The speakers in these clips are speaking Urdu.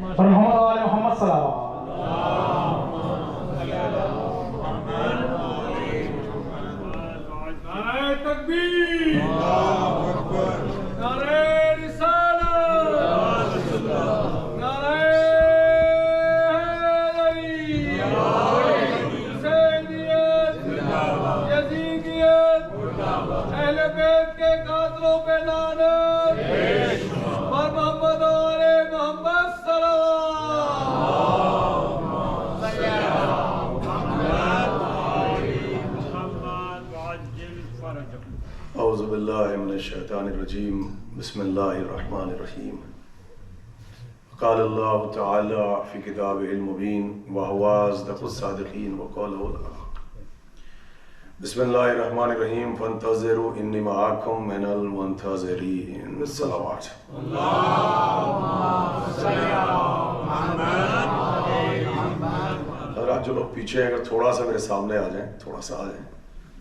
اور محمد و آل محمد صلی اللہ علیہ نعرہ تکبیر، نعرہ رسالت، نعرہ حیدری، حسینیت، یزیدیت، اہل بیت کے قاتلوں پہ لعنت، اور محمد و آل محمد صلی اعوذ باللہ من الشیطان الرجیم بسم اللہ الرحمن الرحیم قال اللہ تعالی فی کتابہ المبین وہو اصدق الصادقین وقولہ الحق بسم اللہ الرحمن الرحیم فانتظروا انی معاکم من المنتظرین الصلوات حضرات جو لوگ پیچھے اگر تھوڑا سا میرے سامنے آ جائیں، تھوڑا سا آ جائیں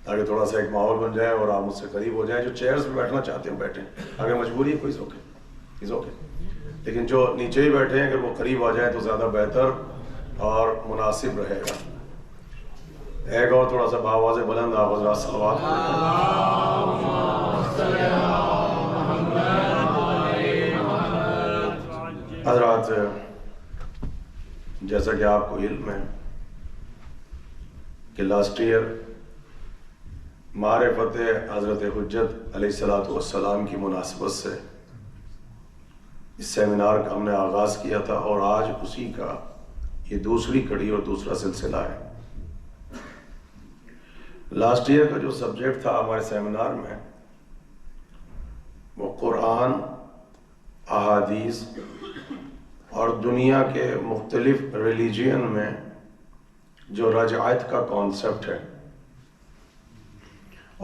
تاکہ تھوڑا سا ایک ماحول بن جائے اور آپ مجھ سے قریب ہو جائیں. جو چیئرز پہ بیٹھنا چاہتے ہیں بیٹھیں، اگر مجبوری ہے کوئی از اوکے، لیکن جو نیچے ہی بیٹھے ہیں اگر وہ قریب آ جائیں تو زیادہ بہتر اور مناسب رہے گا. ایک اور تھوڑا سا بآواز بلند آپ حضرات صلوات حضرات. جیسا کہ آپ کو علم ہے کہ لاسٹ ایئر معرفت حضرت حجت علیہ السلام کی مناسبت سے اس سیمینار کا ہم نے آغاز کیا تھا اور آج اسی کا یہ دوسری کڑی اور دوسرا سلسلہ ہے. لاسٹ ایئر کا جو سبجیکٹ تھا ہمارے سیمینار میں وہ قرآن، احادیث اور دنیا کے مختلف ریلیجین میں جو رجعت کا کانسیپٹ ہے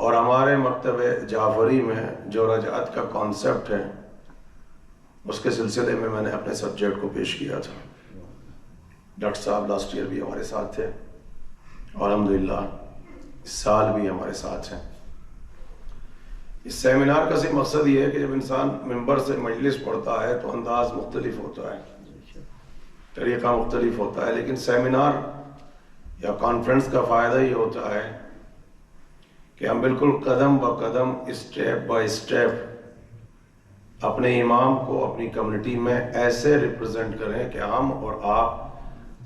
اور ہمارے مکتب جعفری میں جو رجعت کا کانسیپٹ ہے اس کے سلسلے میں نے اپنے سبجیکٹ کو پیش کیا تھا. ڈاکٹر صاحب لاسٹ ایئر بھی ہمارے ساتھ تھے اور الحمدللہ اس سال بھی ہمارے ساتھ ہیں. اس سیمینار کا صرف مقصد یہ ہے کہ جب انسان ممبر سے مجلس پڑھتا ہے تو انداز مختلف ہوتا ہے، طریقہ مختلف ہوتا ہے، لیکن سیمینار یا کانفرنس کا فائدہ یہ ہوتا ہے کہ ہم بالکل قدم با قدم، اسٹیپ بائی اسٹیپ اپنے امام کو اپنی کمیونٹی میں ایسے ریپرزینٹ کریں کہ ہم اور آپ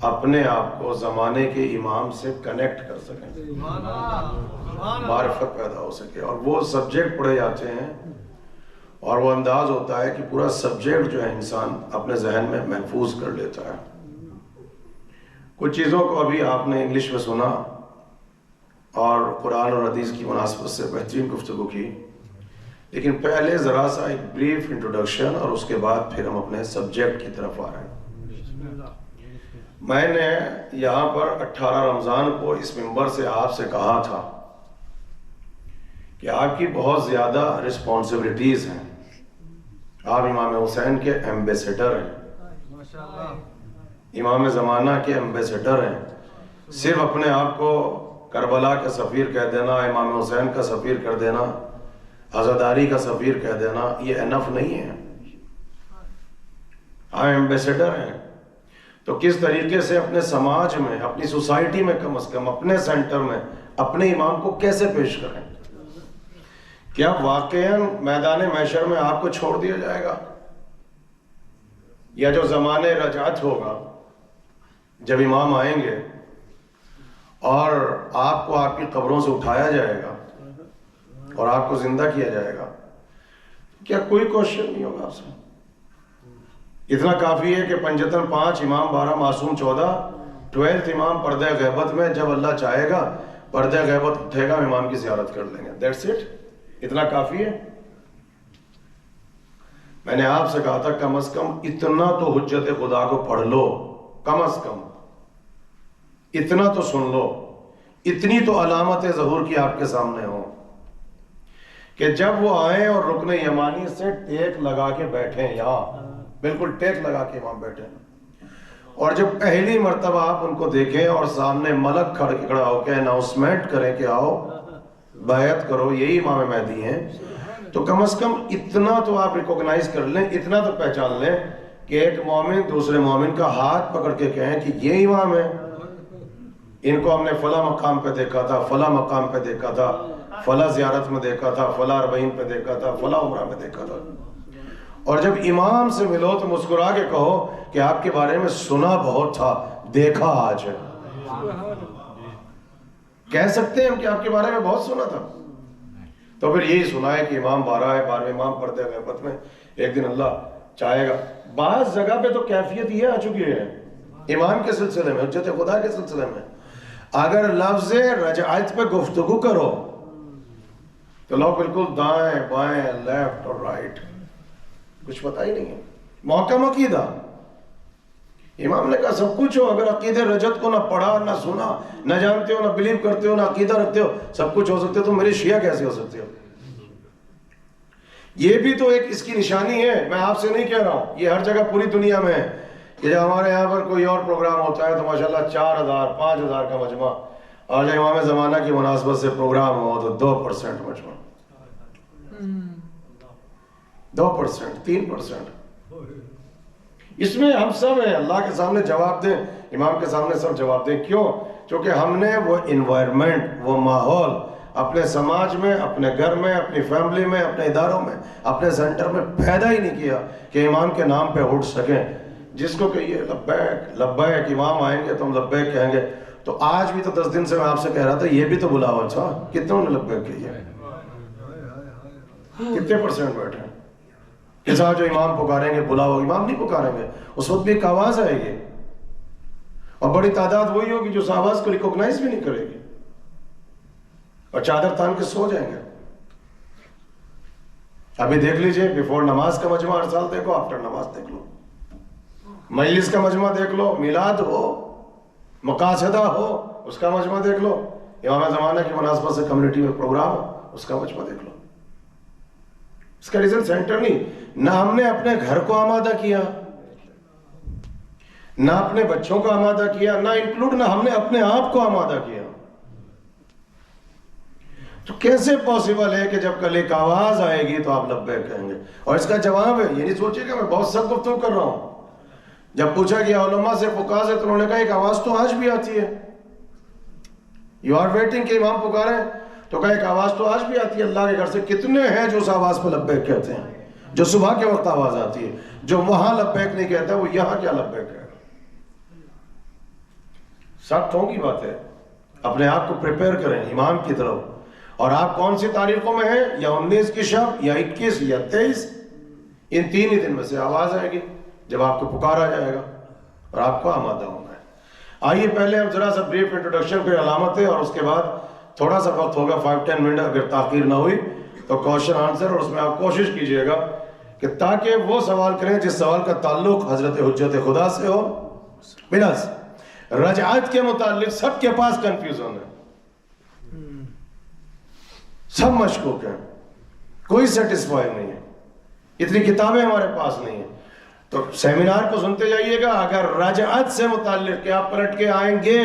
اپنے آپ کو زمانے کے امام سے کنیکٹ کر سکیں، معرفت پیدا ہو سکے. اور وہ سبجیکٹ پڑھے جاتے ہیں اور وہ انداز ہوتا ہے کہ پورا سبجیکٹ جو ہے انسان اپنے ذہن میں محفوظ کر لیتا ہے. کچھ چیزوں کو ابھی آپ نے انگلش میں سنا اور قرآن اور حدیث کی مناسبت سے بہترین گفتگو کی، لیکن پہلے ذرا سا ایک بریف انٹروڈکشن اور اس کے بعد پھر ہم اپنے سبجیکٹ کی طرف آ رہے ہیں. میں نے یہاں پر 18 رمضان کو اس ممبر سے آپ سے کہا تھا کہ آپ کی بہت زیادہ رسپانسبلٹیز ہیں. آپ امام حسین کے ایمبیسیڈر ہیں، امام زمانہ کے ایمبیسیڈر ہیں. صرف اپنے آپ کو کربلا کا سفیر کہہ دینا، امام حسین کا سفیر کر دینا، عزاداری کا سفیر کہہ دینا یہ انف نہیں ہے. آپ ایمبیسیڈر ہیں تو کس طریقے سے اپنے سماج میں، اپنی سوسائٹی میں، کم از کم اپنے سینٹر میں اپنے امام کو کیسے پیش کریں؟ کیا واقعاً میدان محشر میں آپ کو چھوڑ دیا جائے گا، یا جو زمانے رجعت ہوگا جب امام آئیں گے اور آپ کو آپ کی قبروں سے اٹھایا جائے گا اور آپ کو زندہ کیا جائے گا، کیا کوئی کوشچن نہیں ہوگا آپ سے؟ اتنا کافی ہے کہ پنجتن 5 امام 12 معصوم 14 12th امام پردہ غیبت میں جب اللہ چاہے گا پردہ غیبت اٹھے گا، امام کی زیارت کر لیں گے. That's it. اتنا کافی ہے. میں نے آپ سے کہا تھا کم از کم اتنا تو حجت خدا کو پڑھ لو، کم از کم اتنا تو سن لو، اتنی تو علامت ظہور کی آپ کے سامنے ہو کہ جب وہ آئیں اور رکن یمانی سے ٹیک لگا کے بیٹھیں، یہاں بالکل ٹیک لگا کے وہاں بیٹھیں، اور جب پہلی مرتبہ آپ ان کو دیکھیں اور سامنے ملک کھڑا ہو کے اناؤنسمنٹ کریں کہ آؤ بیعت کرو، یہی امام مہدی ہیں، تو کم از کم اتنا تو آپ ریکوگنائز کر لیں، اتنا تو پہچان لیں کہ ایک مومن دوسرے مومن کا ہاتھ پکڑ کے کہیں کہ یہ امام ہے، ان کو ہم نے فلاں مقام پہ دیکھا تھا، فلاں مقام پہ دیکھا تھا، فلاں زیارت میں دیکھا تھا، فلاں اربعین پہ دیکھا تھا، فلاں عمرہ میں دیکھا تھا. اور جب امام سے ملو تو مسکرا کے کہو کہ آپ کے بارے میں سنا بہت تھا، دیکھا آج ہے. کہہ سکتے ہیں ہم کہ آپ کے بارے میں بہت سنا تھا. تو پھر یہی سنا ہے کہ امام 12 ہے، 12ویں امام پردہ غیبت میں ایک دن اللہ چاہے گا. بعض جگہ پہ تو کیفیت یہ آ چکی ہے امام کے سلسلے میں، حجت خدا کے سلسلے میں، اگر لفظ رجعت پہ گفتگو کرو تو لوگ بالکل دائیں بائیں لیفٹ اور رائٹ، کچھ پتہ ہی نہیں ہے. محکم عقیدہ، امام نے کہا سب کچھ ہو، اگر عقیدہ رجت کو نہ پڑھا نہ سنا، نہ جانتے ہو، نہ بلیو کرتے ہو، نہ عقیدہ رکھتے ہو، سب کچھ ہو سکتے تو میرے شیعہ کیسے ہو سکتے ہو؟ یہ بھی تو ایک اس کی نشانی ہے. میں آپ سے نہیں کہہ رہا ہوں، یہ ہر جگہ پوری دنیا میں ہے کہ جب ہمارے یہاں پر کوئی اور پروگرام ہوتا ہے تو ماشاءاللہ 4000 5000 کا مجمع، اور جب امام زمانہ کی مناسبت سے پروگرام ہو تو 2% مجمع، 2% 3%. اس میں ہم سب ہیں، اللہ کے سامنے جواب دیں، امام کے سامنے سب جواب دیں. کیوں؟ چونکہ ہم نے وہ انوائرمنٹ، وہ ماحول اپنے سماج میں، اپنے گھر میں، اپنی فیملی میں، اپنے اداروں میں، اپنے سینٹر میں پیدا ہی نہیں کیا کہ امام کے نام پہ اٹھ سکیں. جس کو کہیے لبیک لبیک، امام آئیں گے تو ہم لبیک کہیں گے. تو آج بھی تو 10 دن سے میں آپ سے کہہ رہا تھا یہ بھی تو بلاؤ. اچھا کتنوں نے لبیک کہی ہے؟ کتنے % بیٹھے ہیں کہ صاحب جو امام پکاریں گے بلاؤ؟ امام نہیں پکاریں گے، اس وقت بھی ایک آواز آئے گی، اور بڑی تعداد وہی ہوگی جو اس آواز کو ریکوگنائز بھی نہیں کرے گی، اور چادر تان کے سو جائیں گے. ابھی دیکھ لیجئے، بیفور نماز کا مجمع ہر سال دیکھو، آفٹر نماز دیکھ لو، مجلس کا مجمع دیکھ لو، میلاد ہو، مقاصدہ ہو، اس کا مجمع دیکھ لو، امام زمانہ کی مناسبت سے کمیونٹی میں پروگرام ہو، اس کا مجمع دیکھ لو. اس کا ریزن سینٹر نہیں، نہ ہم نے اپنے گھر کو آمادہ کیا، نہ اپنے بچوں کو آمادہ کیا، نہ انکلوڈ نہ ہم نے اپنے آپ کو آمادہ کیا. تو کیسے پاسبل ہے کہ جب کل ایک آواز آئے گی تو آپ لبیک کہیں گے؟ اور اس کا جواب ہے، یہ نہیں سوچے کہ میں بہت سخت گفتگو کر رہا ہوں. جب پوچھا گیا علماء سے، فقہاء سے، تو انہوں نے کہا ایک آواز تو آج بھی آتی ہے. یو آر ویٹنگ کہ امام پکاریں، تو کہا ایک آواز تو آج بھی آتی ہے. اللہ کے گھر سے کتنے ہیں جو اس آواز پہ لبیک کہتے ہیں؟ جو صبح کے وقت آواز آتی ہے. جو وہاں لبیک نہیں کہتا وہ یہاں کیا لبیک ہے؟ سخت ہوگی بات ہے. اپنے آپ کو پریپیئر کریں امام کی طرف. اور آپ کون سی تاریخوں میں ہیں؟ یا 19 کی شب، یا 21 یا 23، ان 3 ہی دن میں سے آواز آئے گی جب آپ کو پکارا جائے گا اور آپ کو آمادہ ہونا ہے. آئیے پہلے ہم ذرا سا بریف انٹروڈکشن پہ علامت ہے، اور اس کے بعد تھوڑا سا وقت ہوگا 5-10 منٹ، اگر تاخیر نہ ہوئی تو کوشچن آنسر، اور اس میں آپ کوشش کیجئے گا کہ تاکہ وہ سوال کریں جس سوال کا تعلق حضرت حجت خدا سے ہو. بلاس رجعت کے متعلق سب کے پاس کنفیوژن ہے، سب مشکوک ہیں، کوئی سیٹسفائی نہیں ہے، اتنی کتابیں ہمارے پاس نہیں ہیں. تو سیمینار کو سنتے جائیے گا. اگر رجعت سے متعلق کہ آپ پلٹ کے آئیں گے،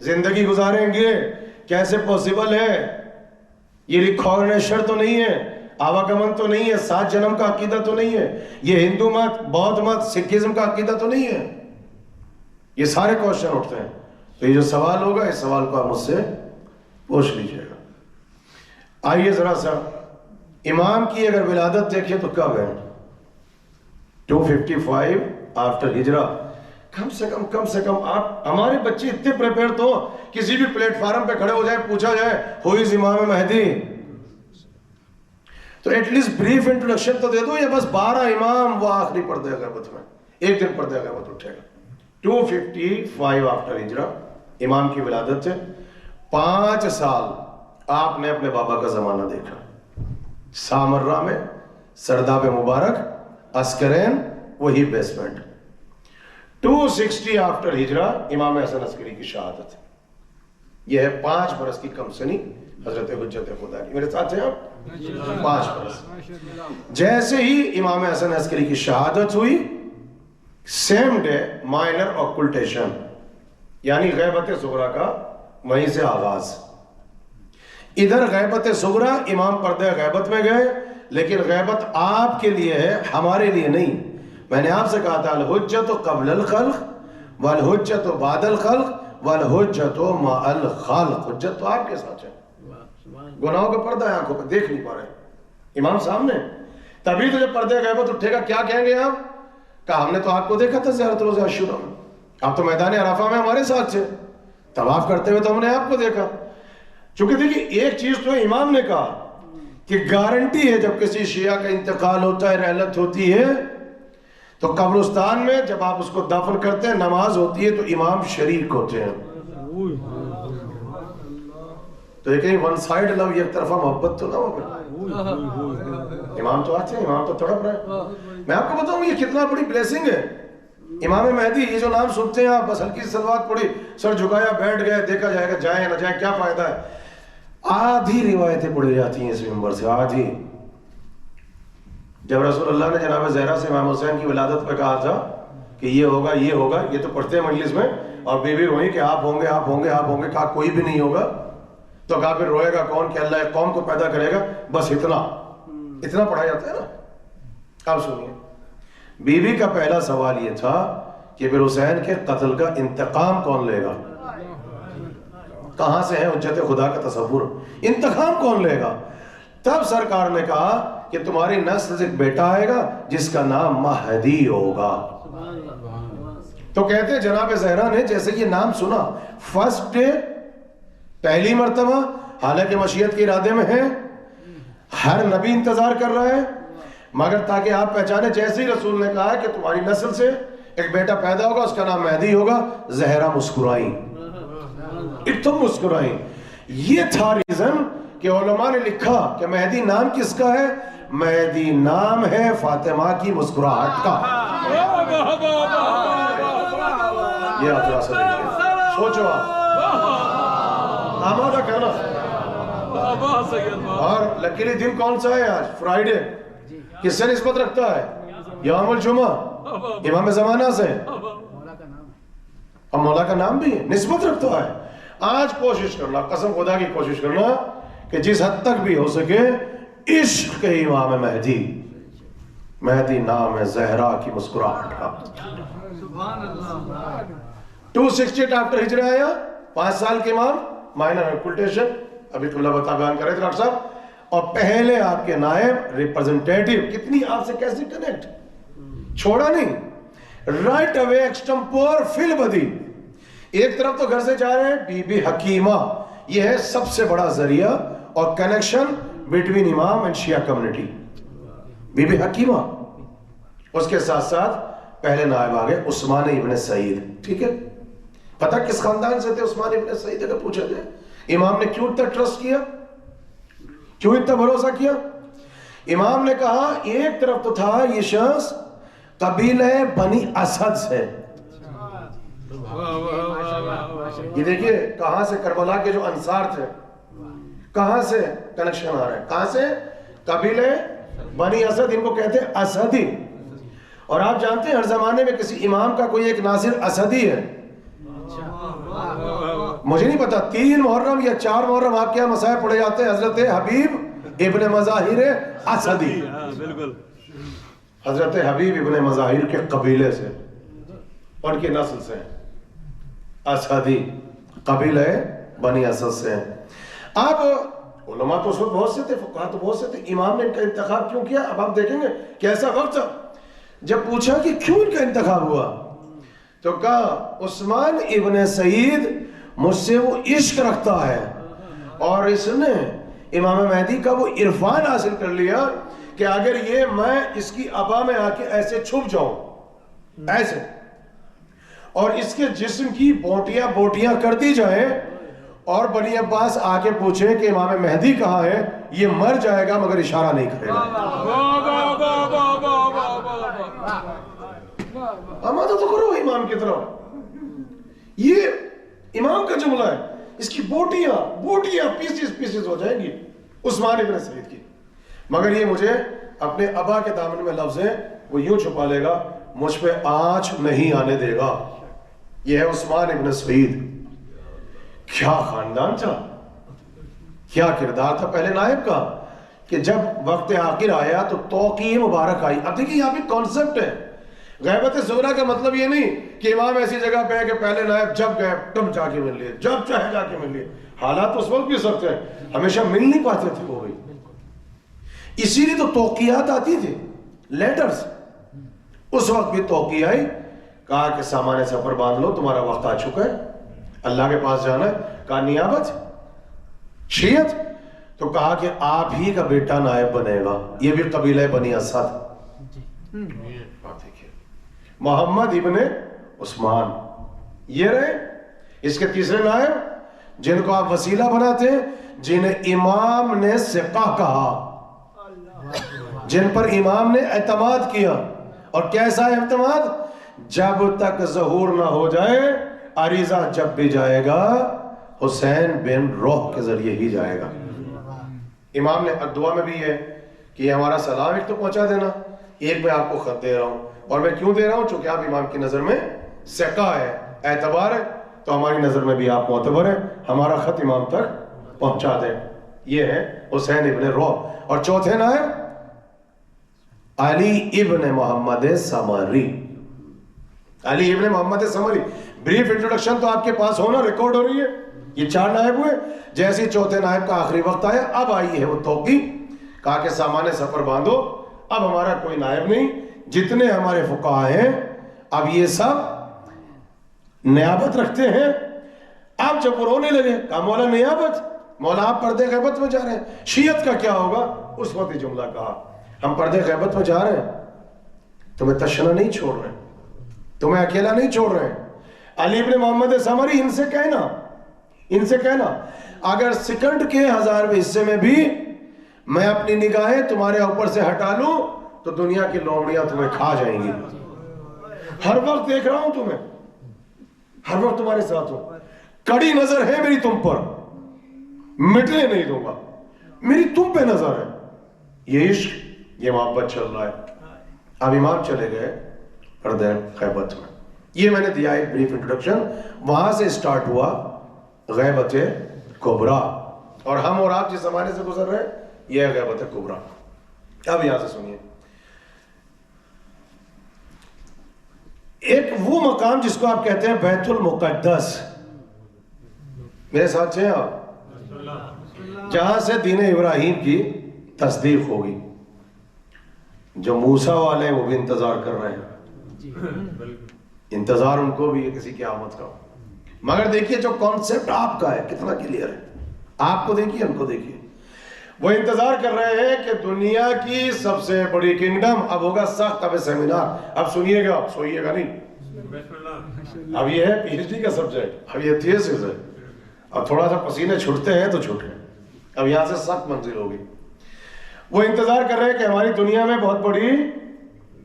زندگی گزاریں گے، کیسے پوسیبل ہے؟ یہ ریکارنیشن تو نہیں ہے، آواگمن تو نہیں ہے، 7 جنم کا عقیدہ تو نہیں ہے، یہ ہندو مت، بودھ مت، سکھزم کا عقیدہ تو نہیں ہے. یہ سارے کوشچن اٹھتے ہیں. تو یہ جو سوال ہوگا، اس سوال کو آپ مجھ سے پوچھ لیجئے گا. آئیے ذرا سا امام کی اگر ولادت دیکھیں تو کب ہے؟ 255 آفٹر ہجرہ. کم سے کم آپ ہمارے بچے اتنے پریپیئر تو کسی بھی پلیٹ فارم پہ کھڑے ہو جائے، پوچھا جائے ہو از امام مہدی، تو ایٹ لیسٹ بریف انٹروڈکشن تو دے دو. یا بس 12 امام وہ آخری پردہ غیبت میں ایک دن پردہ غیبت اٹھے گا. 255 آفٹر ہجرہ امام کی ولادت ہے. 5 سال آپ نے اپنے بابا کا زمانہ دیکھا. سامرہ میں سرداب مبارک، عسکرین، وہی بیسمنٹ. 260 آفٹر ہجرہ امام حسن عسکری کی شہادت. یہ ہے 5 برس کی کم سنی حضرت حجت خدا کی. میرے ساتھ ہیں آپ؟ 5 برس. جیسے ہی امام حسن عسکری کی شہادت ہوئی، سیم ڈے مائنر آکلٹیشن، یعنی غیبت صغریٰ کا وہیں سے آغاز. ادھر غیبت صغریٰ امام پردہ غیبت میں گئے، لیکن غیبت آپ کے لیے ہے، ہمارے لیے نہیں. میں نے آپ سے کہا تھا الحجت قبل الخلق والحجت بعد الخلق والحجت مع الخالق. حجت تو آپ کے ساتھ ہے، گناہوں کا پردہ ہے آنکھوں پہ، دیکھ نہیں پا رہے، امام سامنے. تبھی تو جب پردے غیبت اٹھے گا کیا کہیں گے آپ؟ کہا ہم نے تو آپ کو دیکھا تھا زیارت روزہ عاشورہ میں، آپ تو میدان عرفہ میں ہمارے ساتھ تھے، طواف کرتے ہوئے تو ہم نے آپ کو دیکھا. چونکہ دیکھیے ایک چیز تو امام نے کہا کہ گارنٹی ہے جب کسی شیعہ کا انتقال ہوتا ہے، رحلت ہوتی ہے، تو قبرستان میں جب آپ اس کو دفن کرتے ہیں نماز ہوتی ہے تو امام شریک ہوتے ہیں. تو یہ کہیں ون سائڈ لو، ایک طرفہ محبت تو نہ ہو. امام تو آتے ہیں، امام تو تڑپ رہے ہیں. میں آپ کو بتاؤں یہ کتنا بڑی بلیسنگ ہے. امام مہدی یہ جو نام سنتے ہیں آپ، بس ہلکی سی صلوات پڑھی، سر جھکایا، بیٹھ گئے، دیکھا جائے گا جائیں نہ جائیں کیا فائدہ ہے. آدھی روایتیں پڑھی جاتی ہیں اس منبر سے، آدھی. جب رسول اللہ نے جناب زہرا سے امام حسین کی ولادت پہ کہا تھا کہ یہ ہوگا یہ ہوگا، یہ تو پڑھتے ہیں مجلس میں، اور بی بی روئی کہ آپ ہوں گے آپ ہوں گے آپ ہوں گے، کہا کوئی بھی نہیں ہوگا. تو کہا پھر روئے گا کون کہ اللہ ایک قوم کو پیدا کرے گا، بس اتنا پڑھا جاتا ہے نا. اب سنیے، بی بی کا پہلا سوال یہ تھا کہ پھر حسین کے قتل کا انتقام کون لے گا؟ کہاں سے ہے حجت خدا کا تصور؟ انتقام کون لے گا؟ تب سرکار نے کہا کہ تمہاری نسل سے ایک بیٹا آئے گا جس کا نام مہدی ہوگا. تو کہتے ہیں جناب زہرا نے جیسے یہ نام سنا، فرسٹ ڈے، پہلی مرتبہ، حالانکہ مشیت کے ارادے میں ہے، ہر نبی انتظار کر رہا ہے، مگر تاکہ آپ پہچانے، جیسے ہی رسول نے کہا کہ تمہاری نسل سے ایک بیٹا پیدا ہوگا اس کا نام مہدی ہوگا، زہرا مسکرائیں، ایک تو مسکرائیں. یہ تھا ریزن کہ علماء نے لکھا کہ مہدی نام کس کا ہے؟ مہدی نام ہے فاطمہ کی مسکراہٹ کا. یہ آپ ذرا سا دیکھیں، سوچو آپ آمادہ کرنا. اور لکیلی دن کون سا ہے آج؟ فرائیڈے. کس سے نسبت رکھتا ہے؟ یوم الجمعہ، امام زمانہ سے. اور مولا کا نام بھی نسبت رکھتا ہے. آج کوشش کرنا، قسم خدا کی کوشش کرنا کہ جس حد تک بھی ہو سکے عشق کے امام مہدی. مہدی نام ہے زہرا کی مسکراہٹ کا. 268 آفٹر ہجرہ آیا، 5 سال کے امام، مائنر ایکولٹیشن، ابھی قبلہ بتا بیان کر رہے تھے ڈاکٹر صاحب. اور پہلے آپ کے نائب ریپرزنٹیٹیو، کتنی آپ سے کیسے کنیکٹ، چھوڑا نہیں، رائٹ اوے ایکسٹمپور فل بدی. ایک طرف تو گھر سے جا رہے ہیں، بی بی حکیمہ، یہ ہے سب سے بڑا ذریعہ اور کنیکشن بٹوین امام اینڈ شیعہ کمیونٹی. بی بی حکیمہ. اس کے ساتھ ساتھ پہلے نائب آگئے عثمان ابن سعید. ٹھیک ہے، پتہ کس خاندان سے تھے عثمان ابن سعید؟ اگر پوچھا جائے امام نے کیوں اتنا ٹرسٹ کیا، کیوں اتنا بھروسہ کیا؟ امام نے کہا ایک طرف تو تھا یہ شخص قبیلہ بنی اسد سے. یہ دیکھیے کہاں سے کربلا کے جو انصار تھے، کہاں سے کنیکشن آ رہا ہے، کہاں سے؟ قبیلہ بنی اسد، ان کو کہتے ہیں اسدی. اور آپ جانتے ہیں ہر زمانے میں کسی امام کا کوئی ایک ناصر اسدی ہے. مجھے نہیں پتا 3 محرم یا 4 محرم آپ کے یہاں مسائل پڑھے جاتے ہیں حضرت حبیب ابن مظاہر اسدی. حضرت حبیب ابن مظاہر کے قبیلے سے، ان کی نسل سے، اسدی قبیلہ بنی اسد سے. اب علماء تو اس وقت بہت سے تھے، فقہاء تو بہت سے تھے، امام نے ان کا انتخاب کیوں کیا؟ اب آپ دیکھیں گے کیسا وقت تھا. جب پوچھا کہ کیوں ان کا انتخاب ہوا تو کہا عثمان ابن سعید مجھ سے وہ عشق رکھتا ہے، اور اس نے امام مہدی کا وہ عرفان حاصل کر لیا کہ اگر یہ میں اس کی ابا میں آ کے ایسے چھپ جاؤں ایسے، اور اس کے جسم کی بوٹیاں بوٹیاں کر دی جائیں، اور بنی عباس آ کے پوچھے کہ امام مہدی کہاں ہے، یہ مر جائے گا مگر اشارہ نہیں کرے گا. آمادہ تو کرو امام کی طرف. یہ امام کا جملہ ہے، اس کی بوٹیاں پیسز ہو جائیں گی عثمان ابن سعید کی، مگر یہ مجھے اپنے ابا کے دامن میں لفظ ہیں وہ یوں چھپا لے گا، مجھ پہ آنچ نہیں آنے دے گا. یہ ہے عثمان ابن سعید. کیا خاندان تھا، کیا کردار تھا پہلے نائب کا، کہ جب وقت آخر آیا تو توقیع مبارک آئی. اب دیکھیں یہاں پہ کانسیپٹ ہے غیبت صغریٰ کا مطلب یہ نہیں کہ امام ایسی جگہ پہ ہے کہ پہلے نائب جب گئے تب جا کے مل لیے، جب چاہے جا کے مل لیے. حالات اس وقت بھی سخت ہیں، ہمیشہ مل نہیں پاتے تھے وہ بھی. اسی لیے تو توقیات آتی تھی، لیٹرز. اس وقت بھی توقیہ آئی، کہا کہ سامان سفر باندھ لو، تمہارا وقت آ چکا ہے، اللہ کے پاس جانا ہے. کہا نیابت، شیعت، تو کہا کہ آپ ہی کا بیٹا نائب بنے گا. یہ بھی قبیلہ بنی اسد. محمد ابن عثمان یہ رہے. اس کے تیسرے نائب جن کو آپ وسیلہ بناتے ہیں، جنہیں امام نے ثقہ کہا، جن پر امام نے اعتماد کیا. اور کیسا اعتماد؟ جب تک ظہور نہ ہو جائے، عریضہ جب بھی جائے گا حسین بن روح کے ذریعے ہی جائے گا. امام نے دعا میں بھی ہے کہ یہ ہمارا سلام ایک تو پہنچا دینا، ایک میں آپ کو خط دے رہا ہوں. اور میں کیوں دے رہا ہوں؟ چونکہ آپ امام کی نظر میں ثقہ ہے، اعتبار ہے، تو ہماری نظر میں بھی آپ معتبر ہیں. ہمارا خط امام تک پہنچا دیں. یہ ہے حسین ابن روح. اور چوتھے نائب علی ابن محمد سمری. علی ابن محمد سمری. بریف انٹروڈکشن تو آپ کے پاس ہونا، ریکارڈ ہو رہی ہے. یہ 4 نائب ہوئے. جیسے چوتھے نائب کا آخری وقت آیا، اب آئی ہے وہ توقی. کہا کہ سامان سفر باندھو، اب ہمارا کوئی نائب نہیں. جتنے ہمارے فقہاء ہیں اب یہ سب نیابت رکھتے ہیں. آپ جب وہ رونے لگے، کہا مولا نیابت، مولا آپ پردے غیبت میں جا رہے ہیں، شیعت کا کیا ہوگا؟ اس وقت یہ جملہ کہا، ہم پردے غیبت میں جا رہے ہیں، تمہیں تشنا نہیں چھوڑ رہے، تمہیں اکیلا نہیں چھوڑ رہے. علی ابن محمد سمری، ان سے کہنا اگر سیکنڈ کے 1000ویں حصے میں بھی میں اپنی نگاہیں تمہارے اوپر سے ہٹا لوں تو دنیا کی لومڑیاں تمہیں کھا جائیں گی. ہر وقت دیکھ رہا ہوں تمہیں، ہر وقت تمہارے ساتھ ہوں، کڑی نظر ہے میری تم پر، مٹنے نہیں دوں گا، میری تم پہ نظر ہے. یہ عشق، یہ محبت چل رہا ہے. اب امام چلے گئے پردہ غیبت میں. یہ میں نے دیا ایک بریف انٹروڈکشن. وہاں سے سٹارٹ ہوا غیبت کبریٰ. اور ہم اور آپ جس زمانے سے گزر رہے ہیں یہ ہے غیبت کبریٰ. اب یہاں سے سنیے، ایک وہ مقام جس کو آپ کہتے ہیں بیت المقدس، میرے ساتھ ہیں آپ، جہاں سے دین ابراہیم کی تصدیق ہوگی. جو موسیٰ والے ہیں وہ بھی انتظار کر رہے ہیں، انتظار ان کو بھی ہے کسی کی آمد کا. مگر دیکھیے جو کانسیپٹ آپ کا ہے کتنا کلیئر ہے. آپ کو دیکھیے، ان کو دیکھیے. وہ انتظار کر رہے ہیں کہ دنیا کی سب سے بڑی کنگڈم، اب ہوگا سخت، اب سیمینار، اب سنیے گا، اب سوئیے گا نہیں. اب یہ ہے پی ایچ ڈی کا سبجیکٹ، اب یہ تھیسس ہے. اب تھوڑا سا پسینے چھوٹتے ہیں تو چھوٹے. اب یہاں سے سخت منزل ہوگی. وہ انتظار کر رہے ہیں کہ ہماری دنیا میں بہت بڑی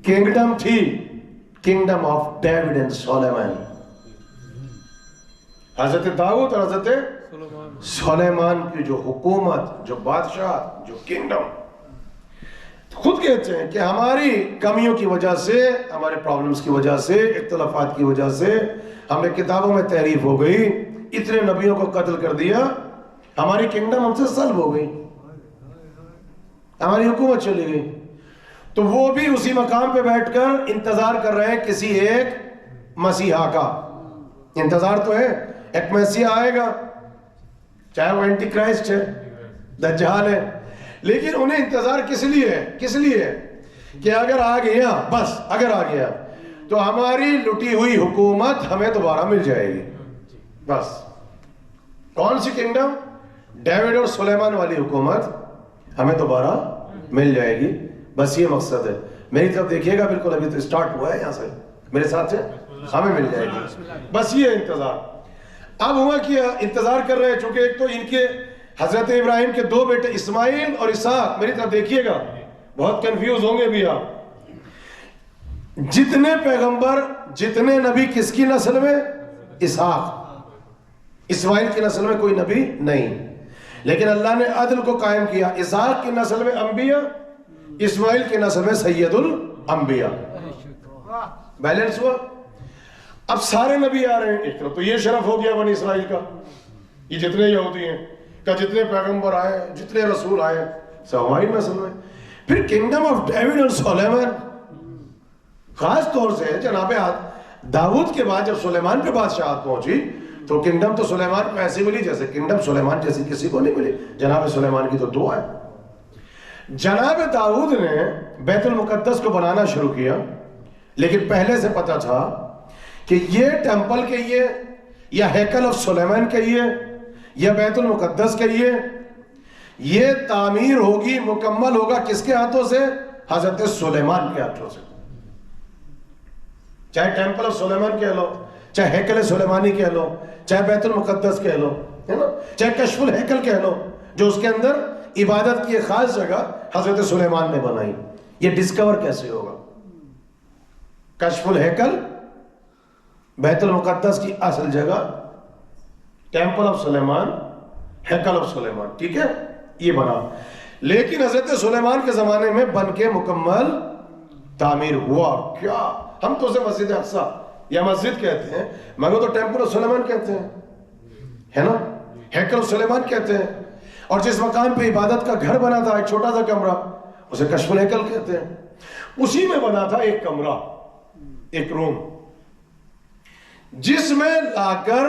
کنگڈم تھی، کنگڈم آف ڈیوڈ اینڈ سلیمان. حضرت داؤد اور حضرت سلیمان کی جو حکومت، جو بادشاہ، جو کنگڈم، خود کہتے ہیں کہ ہماری کمیوں کی وجہ سے، ہمارے پرابلمز کی وجہ سے، اختلافات کی وجہ سے ہمیں کتابوں میں تحریف ہو گئی، اتنے نبیوں کو قتل کر دیا، ہماری کنگڈم ہم سے سلب ہو گئی، ہماری حکومت چلی گئی. تو وہ بھی اسی مقام پہ بیٹھ کر انتظار کر رہے ہیں کسی ایک مسیحا کا. انتظار تو ہے، ایک مسیحا آئے گا، چاہے وہ اینٹی کرائسٹ ہے، دجال ہے، لیکن انہیں انتظار کس لیے ہے کہ اگر آ گیا، بس اگر آ گیا تو ہماری لٹی ہوئی حکومت ہمیں دوبارہ مل جائے گی. بس کون سی کنگڈم؟ ڈیوڈ اور سلیمان والی حکومت ہمیں دوبارہ مل جائے گی. بس یہ مقصد ہے. میری طرف دیکھیے گا، بالکل ابھی تو سٹارٹ ہوا ہے یہاں سے، میرے ساتھ سے، ہمیں مل جائے گی. بس یہ انتظار. اب ہوا کیا، انتظار کر رہے ہیں، چونکہ ایک تو ان کے حضرت ابراہیم کے 2 بیٹے اسماعیل اور اسحاق. میری طرف دیکھیے گا، بہت کنفیوز ہوں گے بھی آپ. جتنے پیغمبر، جتنے نبی کس کی نسل میں؟ اسحاق. اسماعیل کی نسل میں کوئی نبی نہیں، لیکن اللہ نے عدل کو قائم کیا. اسحاق کی نسل میں انبیاء، اسماعیل کی نسل میں سید الانبیاء. بیلنس ہوا. اب سارے نبی آ رہے ہیں. ایک طرف تو یہ شرف ہو گیا بنی اسرائیل کا، یہ جتنے یہودی ہیں کہ جتنے پیغمبر آئے، جتنے رسول آئے، سب ہماری نسل میں. پھر کنگڈم آف ڈیوڈ اور سلیمان، خاص طور سے جناب داؤد کے بعد جب سلیمان پہ بادشاہت پہنچی تو کنگڈم تو سلیمان کو ایسی ملی جیسے کنگڈم سلیمان جیسی کسی کو نہیں ملی. جناب سلیمان کی تو دعا ہے. جناب داؤد نے بیت المقدس کو بنانا شروع کیا, لیکن پہلے سے پتا تھا کہ یہ ٹیمپل کے لیے یا ہیکل آف سلیمان کے لیے یا بیت المقدس کے لیے یہ تعمیر ہوگی, مکمل ہوگا کس کے ہاتھوں سے؟ حضرت سلیمان کے ہاتھوں سے. چاہے ٹیمپل آف سلیمان کہہ لو, چاہے ہیکل سلیمانی کہہ لو, چاہے بیت المقدس کہہ لو, ہے نا, چاہے کشف الہیکل کہہ لو, جو اس کے اندر عبادت کی خاص جگہ حضرت سلیمان نے بنائی. یہ ڈسکور کیسے ہوگا؟ کشف الہیکل بیت المقدس کی اصل جگہ, ٹیمپل آف سلیمان, ہیکل آف سلیمان, ٹھیک ہے, یہ بنا. لیکن حضرت سلیمان کے زمانے میں بن کے مکمل تعمیر ہوا. کیا ہم تو اسے مسجد اقصی یا مسجد کہتے ہیں, مگر تو ٹیمپل آف سلیمان کہتے ہیں, ہے نا, ہیکل آف سلیمان کہتے ہیں. اور جس مقام پہ عبادت کا گھر بنا تھا, ایک چھوٹا سا کمرہ, اسے کشف الہیکل کہتے ہیں. اسی میں بنا تھا ایک کمرہ, ایک روم, جس میں لا کر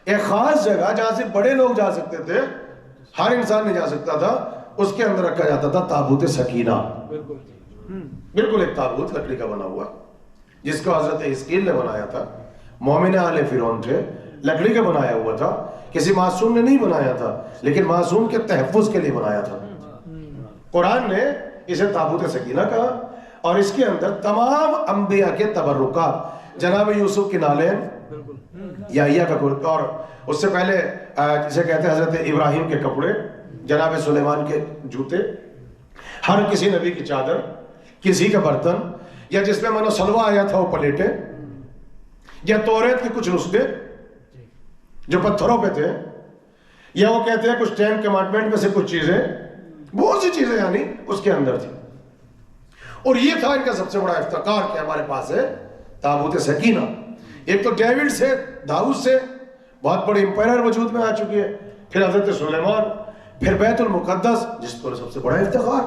ایک خاص جگہ جہاں سے بڑے لوگ جا سکتے تھے, ہر انسان نہیں جا سکتا تھا, اس کے اندر رکھا جاتا تھا تابوت سکینہ. بالکل ایک تابوت لکڑی کا بنا ہوا, جس کو حضرت حزقیل نے بنایا تھا. مومن آل فرعون تھے, لکڑی کا بنایا ہوا تھا, کسی معصوم نے نہیں بنایا تھا, لیکن معصوم کے تحفظ کے لیے بنایا تھا. قرآن نے اسے تابوت سکینہ کہا, اور اس کے اندر تمام انبیاء کے تبرکات, جناب یوسف کے نالین, یا کا کرتا, اور اس سے پہلے جسے کہتے ہیں حضرت ابراہیم کے کپڑے, جناب سلیمان کے جوتے, ہر کسی نبی کی چادر, کسی کا برتن, یا جس میں منو سلوہ آیا تھا وہ پلیٹیں, یا توریت کے کچھ نسخے جو پتھروں پہ تھے, یا وہ کہتے ہیں کچھ 10 کمانڈمنٹ میں سے کچھ چیزیں, بہت سی چیزیں یعنی اس کے اندر تھی. اور یہ تھا ان کا سب سے بڑا افتخار کہ ہمارے پاس ہے تابوت سکینہ. ایک تو ڈیوڈ سے, داؤد سے بہت بڑی امپائر وجود میں آ چکی ہے, پھر حضرت سلیمان, پھر بیت المقدس جس پر سب سے بڑا افتخار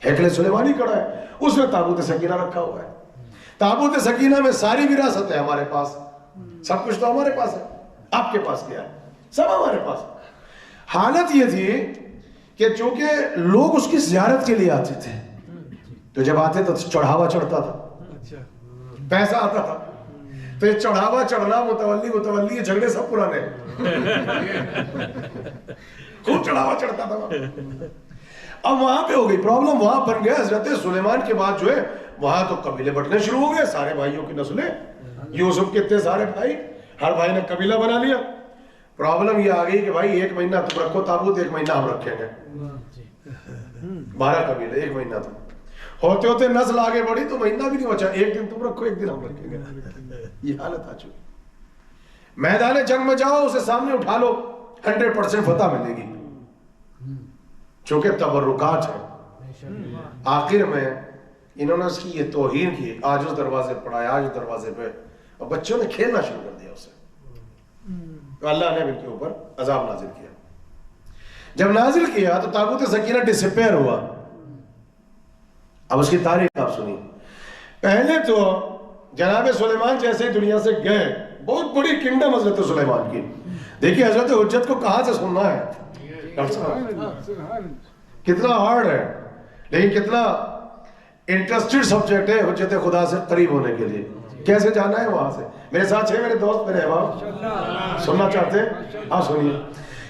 ہیکل سلیمانی کڑا ہے, اس میں تابوت سکینہ رکھا ہوا ہے. تابوت سکینہ میں ساری وراثت ہے ہمارے پاس, سب کچھ تو ہمارے پاس ہے. آپ کے پاس کیا ہے؟ سب ہمارے پاس. حالت یہ تھی کہ چونکہ لوگ اس کی زیارت کے لیے آتے تھے, تو جب آتے تو چڑھاوا چڑھتا تھا, پیسہ آتا تھا, تو یہ چڑھاوا چڑھنا, متولی, یہ جھگڑے سب پرانے, خوب چڑھاوا چڑھتا تھا. اب وہاں پہ ہو گئی پرابلم, وہاں بن گیا حضرت سلیمان کے بعد جو ہے وہاں تو قبیلے بٹنے شروع ہو گئے, سارے بھائیوں کی نسلیں, یوسف کے اتنے سارے بھائی, ہر بھائی نے قبیلہ بنا لیا. پرابلم یہ آ گئی کہ بھائی 1 مہینہ تم رکھو تابوت, 1 مہینہ ہم رکھیں گے. 12 قبیلے, 1 مہینہ تم. ہوتے ہوتے نسل آگے بڑھی تو مہینہ بھی نہیں بچا, 1 دن تم رکھو, 1 دن ہم رکھیں گے. یہ حالت آ چکی. میدان جنگ میں جاؤ, اسے سامنے اٹھا لو, 100% فتح ملے گی, چونکہ تبرکات ہے. آخر میں انہوں نے اس کی یہ توہین کی, آج اس دروازے پر آیا, آج اس دروازے پہ, اور بچوں نے کھیلنا شروع کر دیا اسے. تو اللہ نے ان کے اوپر عذاب نازل کیا. جب نازل کیا تو تابوت سکینہ ڈسپیئر ہوا. اب اس کی تاریخ آپ سنیے. پہلے تو جناب سلیمان جیسے دنیا سے گئے, بہت بڑی کنگڈم حضرت سلیمان کی. دیکھیے حضرت حجت کو کہاں سے سننا ہے, کتنا ہارڈ ہے, لیکن کتنا انٹرسٹڈ سبجیکٹ ہے حجت خدا سے قریب ہونے کے لیے. کیسے جانا ہے وہاں سے؟ میرے ساتھ ہے میرے دوست, میرے احباب, سننا چاہتے ہیں آپ سنیے.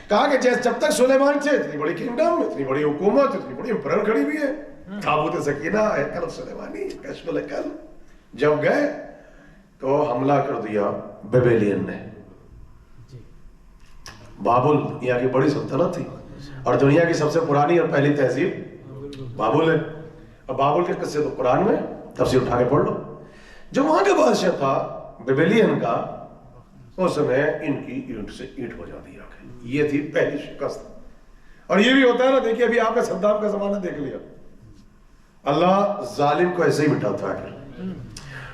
کہا کہ جب تک سلیمان تھے اتنی بڑی کنگڈم, اتنی بڑی حکومت, اتنی بڑی امپرر کھڑی ہوئی ہے, تابوت سکینہ, ہیکل سلیمانی, کشف الہیکل. جب گئے تو حملہ کر دیا بیبیلین نے. بابل یہاں کی بڑی سلطنت تھی, اور دنیا کی سب سے پرانی اور پہلی تہذیب بابل ہے. اور بابل کے قصے تو قرآن میں, تفسیر اٹھا کے پڑھ لو. جو وہاں کا بادشاہ تھا بیبیلین کا, اس نے ان کی اینٹ سے اینٹ بجا دیا. یہ تھی پہلی شکست. اور یہ بھی ہوتا ہے نا, دیکھیے ابھی آپ نے صدام کا زمانہ دیکھ لیا, اللہ ظالم کو ایسے ہی مٹاتا ہے.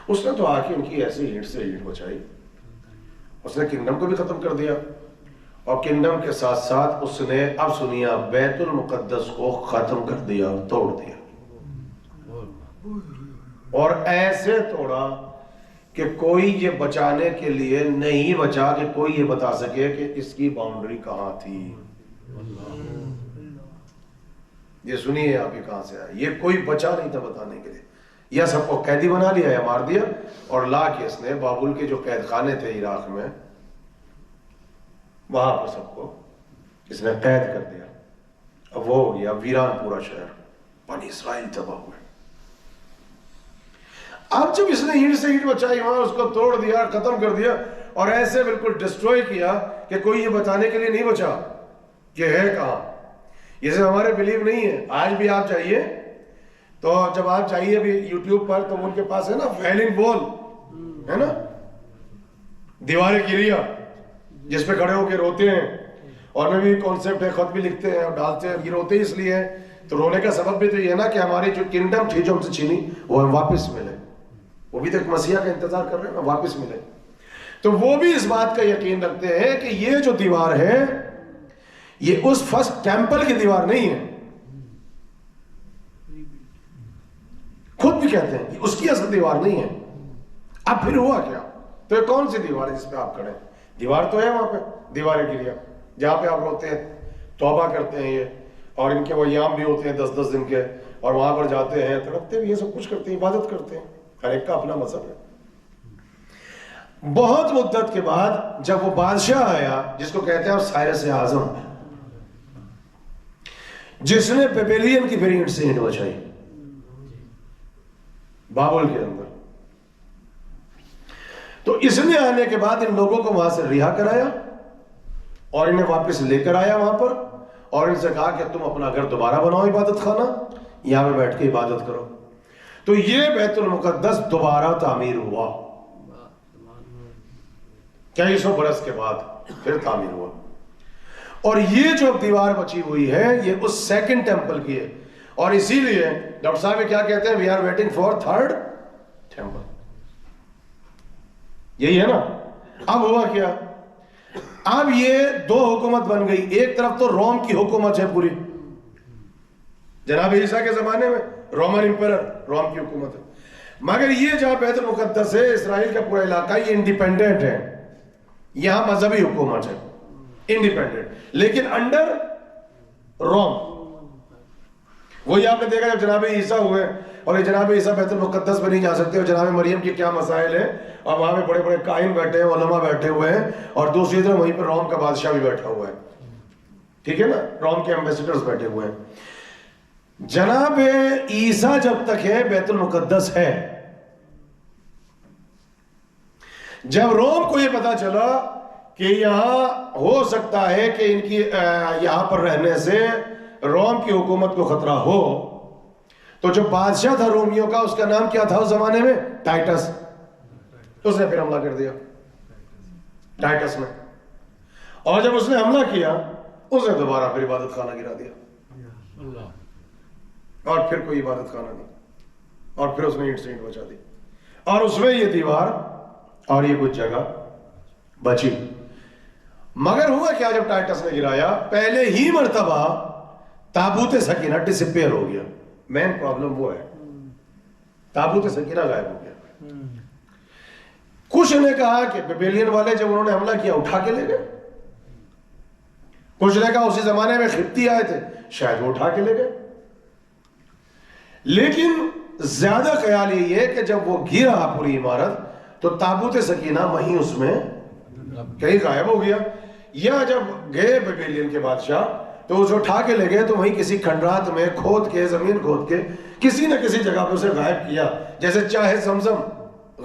اس نے تو آ کے ان کی ایسی اینٹ سے اینٹ بچائی. اس نے کنگڈم کو بھی ختم کر دیا, اور کنگڈم کے ساتھ ساتھ اس نے, اب سنیے, بیت المقدس کو ختم کر دیا, توڑ دیا. اور ایسے توڑا کہ کوئی یہ بچانے کے لیے نہیں بچا کہ کوئی یہ بتا سکے کہ اس کی باؤنڈری کہاں تھی. یہ سنیے آپ یہ کہاں سے آیا. یہ کوئی بچا نہیں تھا بتانے کے لیے. یا سب کو قیدی بنا لیا یا مار دیا, اور لا کے اس نے بابل کے جو قید خانے تھے عراق میں وہاں پر سب کو اس نے قید کر دیا. اب وہ ہو گیا ویران پورا شہر, بنی اسرائیل تباہ ہوئے. اب جب اس نے اینٹ سے اینٹ بچائی وہاں اس کو توڑ دیا, ختم کر دیا, اور ایسے بالکل ڈسٹروائے کیا کہ کوئی یہ بتانے کے لیے نہیں بچا کہ ہے کہاں. یہ سے ہمارے بلیو نہیں ہے. آج بھی آپ چاہیے تو جب آپ چاہیے بھی یوٹیوب پر تو ان کے پاس ہے نا ویلنگ بول ہے نا, دیوار گریا جس پہ کھڑے ہو کے روتے ہیں, اور میں بھی کانسیپٹ ہے, خط بھی لکھتے ہیں اور ڈالتے ہیں. یہ روتے اس لیے ہیں تو رونے کا سبب بھی تو یہ ہے نا کہ ہماری جو کنگڈم تھی جو ہم سے چھینی وہ ہم واپس ملے. وہ بھی تو ایک مسیح کا انتظار کر رہے ہیں واپس ملے. تو وہ بھی اس بات کا یقین رکھتے ہیں کہ یہ جو دیوار ہے یہ اس فرسٹ ٹیمپل کی دیوار نہیں ہے. خود بھی کہتے ہیں کہ اس کی اصل دیوار نہیں ہے. اب پھر ہوا کیا؟ تو یہ کون سی دیوار ہے جس پہ آپ کھڑے ہیں؟ دیوار تو ہے وہاں پہ, دیوار گریا جہاں پہ آپ روتے ہیں, توبہ کرتے ہیں یہ, اور ان کے وہ ایام بھی ہوتے ہیں 10-10 دن کے, اور وہاں پر جاتے ہیں, تڑپتے بھی, یہ سب کچھ کرتے ہیں, عبادت کرتے ہیں. ہر ایک کا اپنا مذہب ہے. بہت مدت کے بعد جب وہ بادشاہ آیا جس کو کہتے ہیں سائرس اعظم, جس نے بیبیلین کی ویرینٹ سے اینٹ بچائی بابل کے اندر, تو اس نے آنے کے بعد ان لوگوں کو وہاں سے رہا کرایا اور انہیں واپس لے کر آیا وہاں پر, اور ان سے کہا کہ تم اپنا گھر دوبارہ بناؤ عبادت خانہ, یہاں پہ بیٹھ کے عبادت کرو. تو یہ بیت المقدس دوبارہ تعمیر ہوا 250 برس کے بعد, پھر تعمیر ہوا. اور یہ جو دیوار بچی ہوئی ہے یہ اس سیکنڈ ٹیمپل کی ہے, اور اسی لیے ڈاکٹر صاحب کیا کہتے ہیں, we are waiting for third temple. یہی ہے نا. اب ہوا کیا, اب یہ دو حکومت بن گئی. ایک طرف تو روم کی حکومت ہے پوری, جناب عیسیٰ کے زمانے میں رومن امپیرر, روم کی حکومت ہے. مگر یہ جہاں بیت المقدس ہے, اسرائیل کا پورا علاقہ, یہ انڈیپینڈنٹ ہے, یہاں مذہبی حکومت ہے, انڈیپینڈنٹ, لیکن انڈر روم. وہی آپ نے دیکھا جب جناب عیسیٰ ہوئے, اور یہ جناب عیسیٰ بیت المقدس میں نہیں جا سکتے, اور جناب مریم کی کیا مسائل ہیں, اور وہاں پہ بڑے بڑے کاہن بیٹھے ہیں, علماء بیٹھے ہوئے ہیں, اور دوسری طرف وہیں پہ روم کا بادشاہ بھی بیٹھا ہوا ہے. ٹھیک ہے نا, روم کے ایمبیسیڈرز بیٹھے ہوئے ہیں. جناب عیسیٰ جب تک ہے بیت المقدس ہے. جب روم کو یہ پتا چلا کہ یہاں ہو سکتا ہے کہ ان کی یہاں پر رہنے سے روم کی حکومت کو خطرہ ہو, تو جو بادشاہ تھا رومیوں کا, اس کا نام کیا تھا اس زمانے میں, ٹائٹس. اس نے پھر حملہ کر دیا ٹائٹس میں, اور جب اس نے حملہ کیا اس نے دوبارہ پھر عبادت خانہ گرا دیا, اور پھر کوئی عبادت خانہ نہیں, اور پھر اس نے اینٹ سے اینٹ بچا دی, اور اس میں یہ دیوار اور یہ کچھ جگہ بچی. مگر ہوا کیا, جب ٹائٹس نے گرایا پہلے ہی مرتبہ تابوت سکینہ ڈسپیئر ہو گیا. مین پرابلم وہ ہے, تابوت سکینہ غائب ہو گیا. کچھ نے کہا کہ بیبیلین والے جب انہوں نے حملہ کیا اٹھا کے لے گئے, کچھ نے کہا اسی زمانے میں قبطی آئے تھے شاید وہ اٹھا کے لے گئے. لیکن زیادہ خیال یہی ہے کہ جب وہ گرا پوری عمارت تو تابوت سکینہ وہیں اس میں کہیں غائب ہو گیا, یا جب گئے بیبیلین کے بادشاہ تو اسے اٹھا کے لے گئے تو وہیں کسی کھنڈرات میں کھود کے, زمین کھود کے کسی نہ کسی جگہ پہ اسے غائب کیا, جیسے چاہے زمزم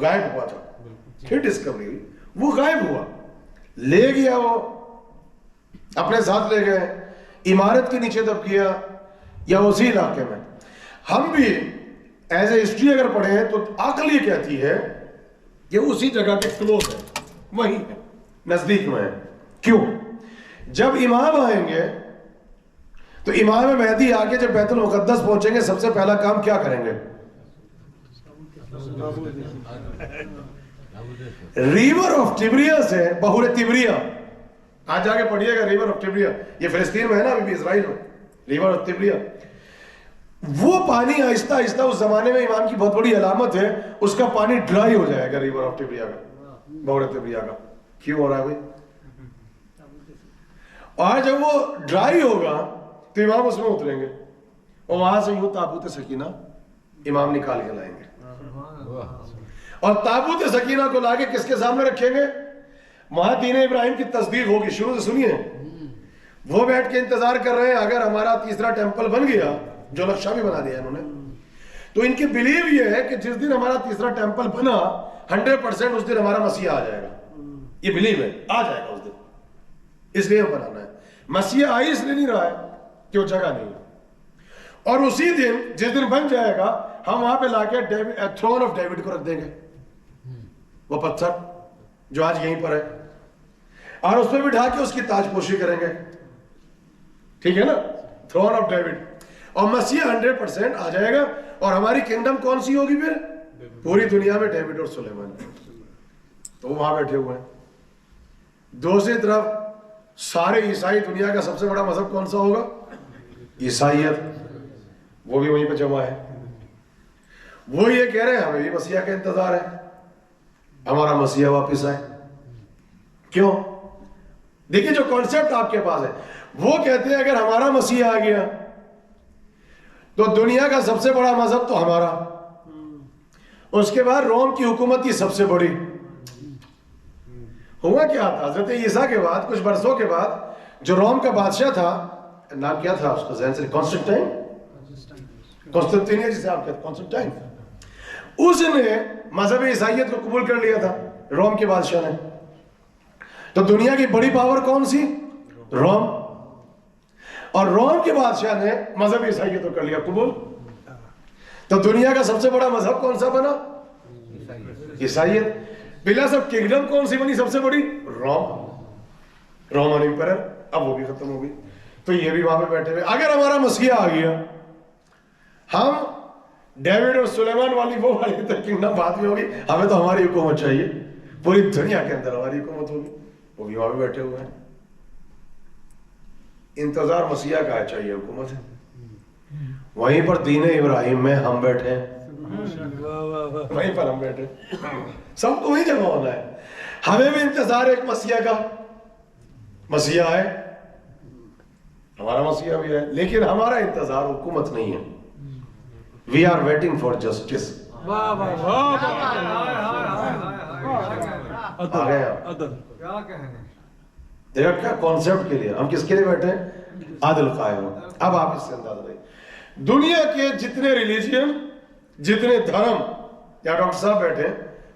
غائب ہوا تھا, پھر ڈسکوری ہوئی, وہ غائب ہوا, لے گیا, وہ اپنے ساتھ لے گئے, عمارت کے نیچے دب گیا یا اسی علاقے میں. ہم بھی ایز اے ہسٹری اگر پڑھیں تو عقل یہ کہتی ہے کہ اسی جگہ کے کلوز ہے, وہیں ہے, نزدیک میں ہے. کیوں؟ جب امام آئیں گے تو امام مہدی آگے جب بیت المقدس پہنچیں گے سب سے پہلا کام کیا کریں گے؟ ریور آف ٹیبریا سے, بحور تیبریا, آج جا کے پڑھیے گا ریور آف ٹیبریا, یہ فلسطین میں ہے نا, ابھی بھی اسرائیل میں, ریور آف تیبریا, وہ پانی آہستہ آہستہ اس زمانے میں امام کی بہت بڑی علامت ہے, اس کا پانی ڈرائی ہو جائے گا ریور آف تبریہ کا, بحر تبریہ کا. کیوں ہو رہا ہے بھائی؟ اور جب وہ ڈرائی ہوگا تو امام اس میں اتریں گے اور وہاں سے یوں تابوت سکینہ امام نکال کے لائیں گے, اور تابوت سکینہ کو لا کے کس کے سامنے رکھیں گے؟ وہاں دین ابراہیم کی تصدیق ہوگی. شروع سے سنیے, وہ بیٹھ کے انتظار کر رہے ہیں اگر ہمارا تیسرا ٹیمپل بن گیا, جو نقشہ بھی بنا دیا انہوں نے, تو ان کی بلیو یہ ہے کہ جس دن ہمارا تیسرا ٹیمپل بنا 100% اس دن ہمارا مسیح آ جائے گا. یہ بلیو ہے, آ جائے گا اس دن, اس لیے ہم بنانا ہے. مسیح آئی اس لیے نہیں رہا ہے کہ وہ جگہ نہیں ہے, اور اسی دن جس دن بن جائے گا ہم وہاں پہ لا کے تھرون آف ڈیوڈ کو رکھ دیں گے, وہ پتھر جو آج یہیں پر ہے, اور اس پہ بٹھا کے اس کی تاج پوشی کریں گے. ٹھیک ہے نا, تھرون آف ڈیوڈ. اور مسیح 100% آ جائے گا, اور ہماری کنگڈم کون سی ہوگی پھر؟ پوری دنیا میں ڈیوڈ اور سلیمان. تو وہ وہاں بیٹھے ہوئے ہیں. دوسری طرف سارے عیسائی, دنیا کا سب سے بڑا مذہب کون سا ہوگا؟ عیسائیت. وہ بھی وہیں پہ جمع ہے. وہ یہ کہہ رہے ہیں ہمیں بھی مسیح کا انتظار ہے, ہمارا مسیح واپس آئے. کیوں؟ دیکھیں جو کانسیپٹ آپ کے پاس ہے, وہ کہتے ہیں اگر ہمارا مسیح آ گیا تو دنیا کا سب سے بڑا مذہب تو ہمارا, اس کے بعد روم کی حکومت کی سب سے بڑی. ہوا کیا تھا حضرت عیسیٰ کے بعد کچھ برسوں کے بعد جو روم کا بادشاہ تھا, نام کیا تھا اس کا ذہن سے, قسطنطنیہ جسے آپ کہتے ہیں, قسطنطین, اس نے مذہب عیسائیت کو قبول کر لیا تھا روم کے بادشاہ نے. تو دنیا کی بڑی پاور کون سی؟ روم. اور روم کے بادشاہ نے مذہب عیسائیت کو کر لیا قبول. تو دنیا کا سب سے بڑا مذہب کون سا بنا؟ عیسائیت. بلا سب کنگڈم کون سی بنی سب سے بڑی؟ روم, رومن امپرر. اب وہ بھی ختم ہو گئی. تو یہ بھی وہاں پہ بیٹھے ہوئے. اگر ہمارا مسیح آ گیا, ہم ڈیوڈ اور سلیمان والی وہ والی کنگڈم بعد میں ہوگی, ہمیں تو ہماری حکومت چاہیے, پوری دنیا کے اندر ہماری حکومت ہوگی. وہ بھی وہاں پہ بیٹھے ہوئے ہیں. انتظار مسیح کا ہے, چاہیے حکومت ہے. وہیں پر دین ابراہیم میں ہم بیٹھے ہیں, وہیں پر ہم بیٹھے, سب کو وہیں جمع ہونا ہے. ہمیں بھی انتظار ایک مسیح کا, مسیح آئے, ہمارا مسیح بھی ہے, لیکن ہمارا انتظار حکومت نہیں ہے. We are waiting for justice. دیکھا کیا کانسیپٹ کے لیے ہم کس کے لیے بیٹھے ہیں؟ عادل قائم ہو. اب آپ اس سے اندازہ لیں, دنیا کے جتنے ریلیجین, جتنے دھرم, یا ڈاکٹر صاحب بیٹھے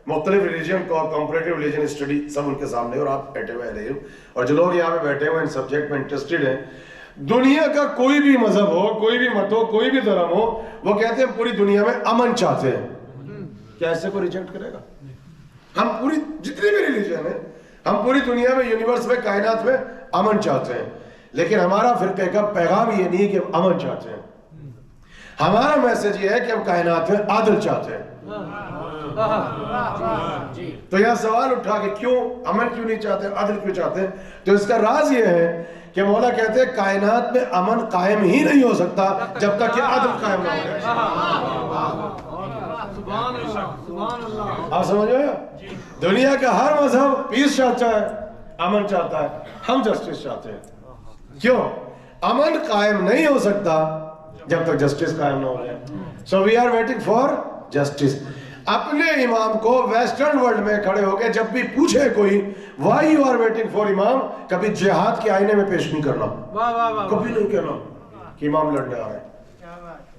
مختلف ریلیجین کو کمپریٹیو ریلیجن اسٹڈی سب ان کے سامنے, اور آپ بیٹھے ہوئے رہے, اور جو لوگ یہاں پہ بیٹھے ہوئے ان سبجیکٹ میں انٹرسٹڈ ہیں, دنیا کا کوئی بھی مذہب ہو, کوئی بھی مت ہو, کوئی بھی دھرم ہو, وہ کہتے ہیں پوری دنیا میں امن چاہتے ہیں. کیا ایسے کو ریجیکٹ کرے گا؟ ہم پوری جتنی بھی ریلیجن ہے, ہم پوری دنیا میں, یونیورس میں, کائنات میں امن چاہتے ہیں, لیکن ہمارا فرقے کا پیغام یہ نہیں کہ ہم امن چاہتے ہیں. ہمارا میسج یہ ہے کہ ہم کائنات میں عادل چاہتے ہیں. تو یہاں سوال اٹھا کہ کیوں امن کیوں نہیں چاہتے, عدل کیوں چاہتے ہیں؟ تو اس کا راز یہ ہے کہ مولا کہتے ہیں کائنات میں امن قائم ہی نہیں ہو سکتا جب تک کہ عدل قائم نہ ہو جائے. آپ سمجھ رہے ہو؟ دنیا کا ہر مذہب پیس چاہتا ہے, امن چاہتا ہے, ہم جسٹس چاہتے ہیں. کیوں؟ امن قائم نہیں ہو سکتا جب تک جسٹس قائم نہ ہو جائے. So we are waiting for justice. اپنے امام کو ویسٹرن ورلڈ میں کھڑے ہو کے جب بھی پوچھے کوئی why you are waiting for امام, کبھی جہاد کے آئینے میں پیش نہیں کرنا, کبھی نہیں کہنا کہ امام لڑنے آ رہے ہیں.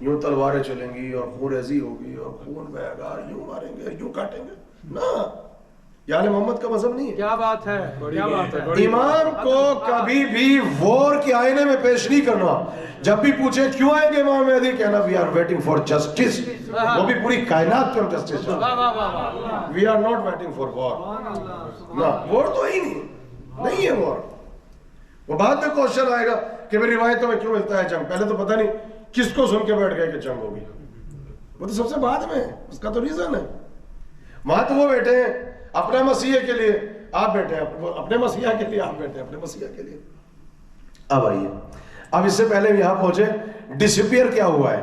یوں تلواریں چلیں گی اور خون ریزی ہوگی اور خون بہے گا, یوں ماریں گے, یوں کاٹیں گے, نہ, یعنی محمد کا مذہب نہیں ہے. کیا بات ہے, کیا بات ہے. امام کو کبھی بھی وار کے آئینے میں پیش نہیں کرنا. جب بھی پوچھے کیوں آئیں گے امام مہدی, کہنا we are waiting for justice. وہ بھی پوری کائنات پہ ہم جسٹس چاہتے ہیں. We are not waiting for war. نہ, وار تو ہی نہیں ہے وار. وہ بعد میں کوشچن آئے گا کہ میری روایتوں میں کیوں ملتا ہے جنگ. پہلے تو پتہ نہیں کس کو سن کے بیٹھ گئے کہ جنگ ہوگی, وہ تو سب سے بعد میں, اس کا تو ریزن ہے. وہاں تو وہ بیٹھے ہیں اپنے مسیح کے لیے, آپ بیٹھے ہیں اپنے مسیح کے لیے, آپ بیٹھے ہیں اپنے مسیح کے لیے. اب آئیے, اب اس سے پہلے یہاں پہنچے, ڈسپیئر کیا ہوا ہے.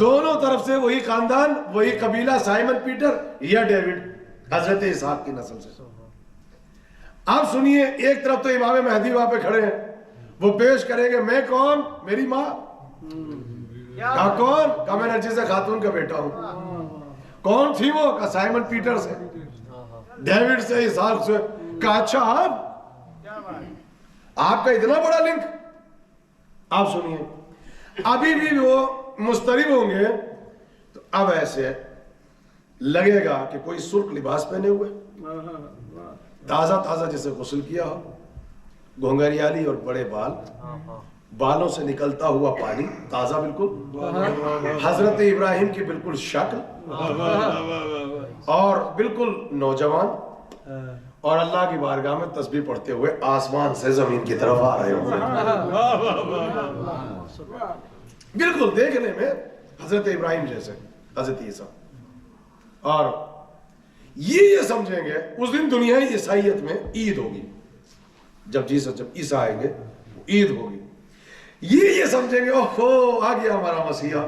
دونوں طرف سے وہی خاندان، وہی قبیلہ، سائمن پیٹر یا ڈیوڈ، حضرت اسحاق کی نسل سے۔ آپ سنیے، ایک طرف تو امام مہدی وہاں پہ کھڑے ہیں، وہ پیش کریں گے میں کون، میری ماں۔ کہا کون؟ کہا میں نرجس خاتون کا بیٹا ہوں۔ کون تھی وہ؟ کہا سائمن پیٹر سے، ڈیوڈ سے، اسحاق سے۔ کہا اچھا آپ کا اتنا بڑا لنک۔ آپ سنیے، ابھی بھی وہ مسترب ہوں گے تو اب ایسے لگے گا کہ کوئی سرخ لباس پہنے ہوئے، تازہ تازہ جسے غسل کیا ہو، گھونگھریالی اور بڑے بال، بالوں سے نکلتا ہوا پانی تازہ بالکل، حضرت ابراہیم کی بالکل شکل، اور بالکل نوجوان، اور اللہ کی بارگاہ میں تسبیح پڑھتے ہوئے آسمان سے زمین کی طرف آ رہے ہوں بالکل دیکھنے میں حضرت ابراہیم جیسے، حضرت عیسیٰ۔ اور یہ سمجھیں گے اس دن دنیا عیسائیت میں عید ہوگی، جب عیسیٰ آئیں گے عید ہوگی۔ یہ سمجھیں گے اوہو آ گیا ہمارا مسیحا،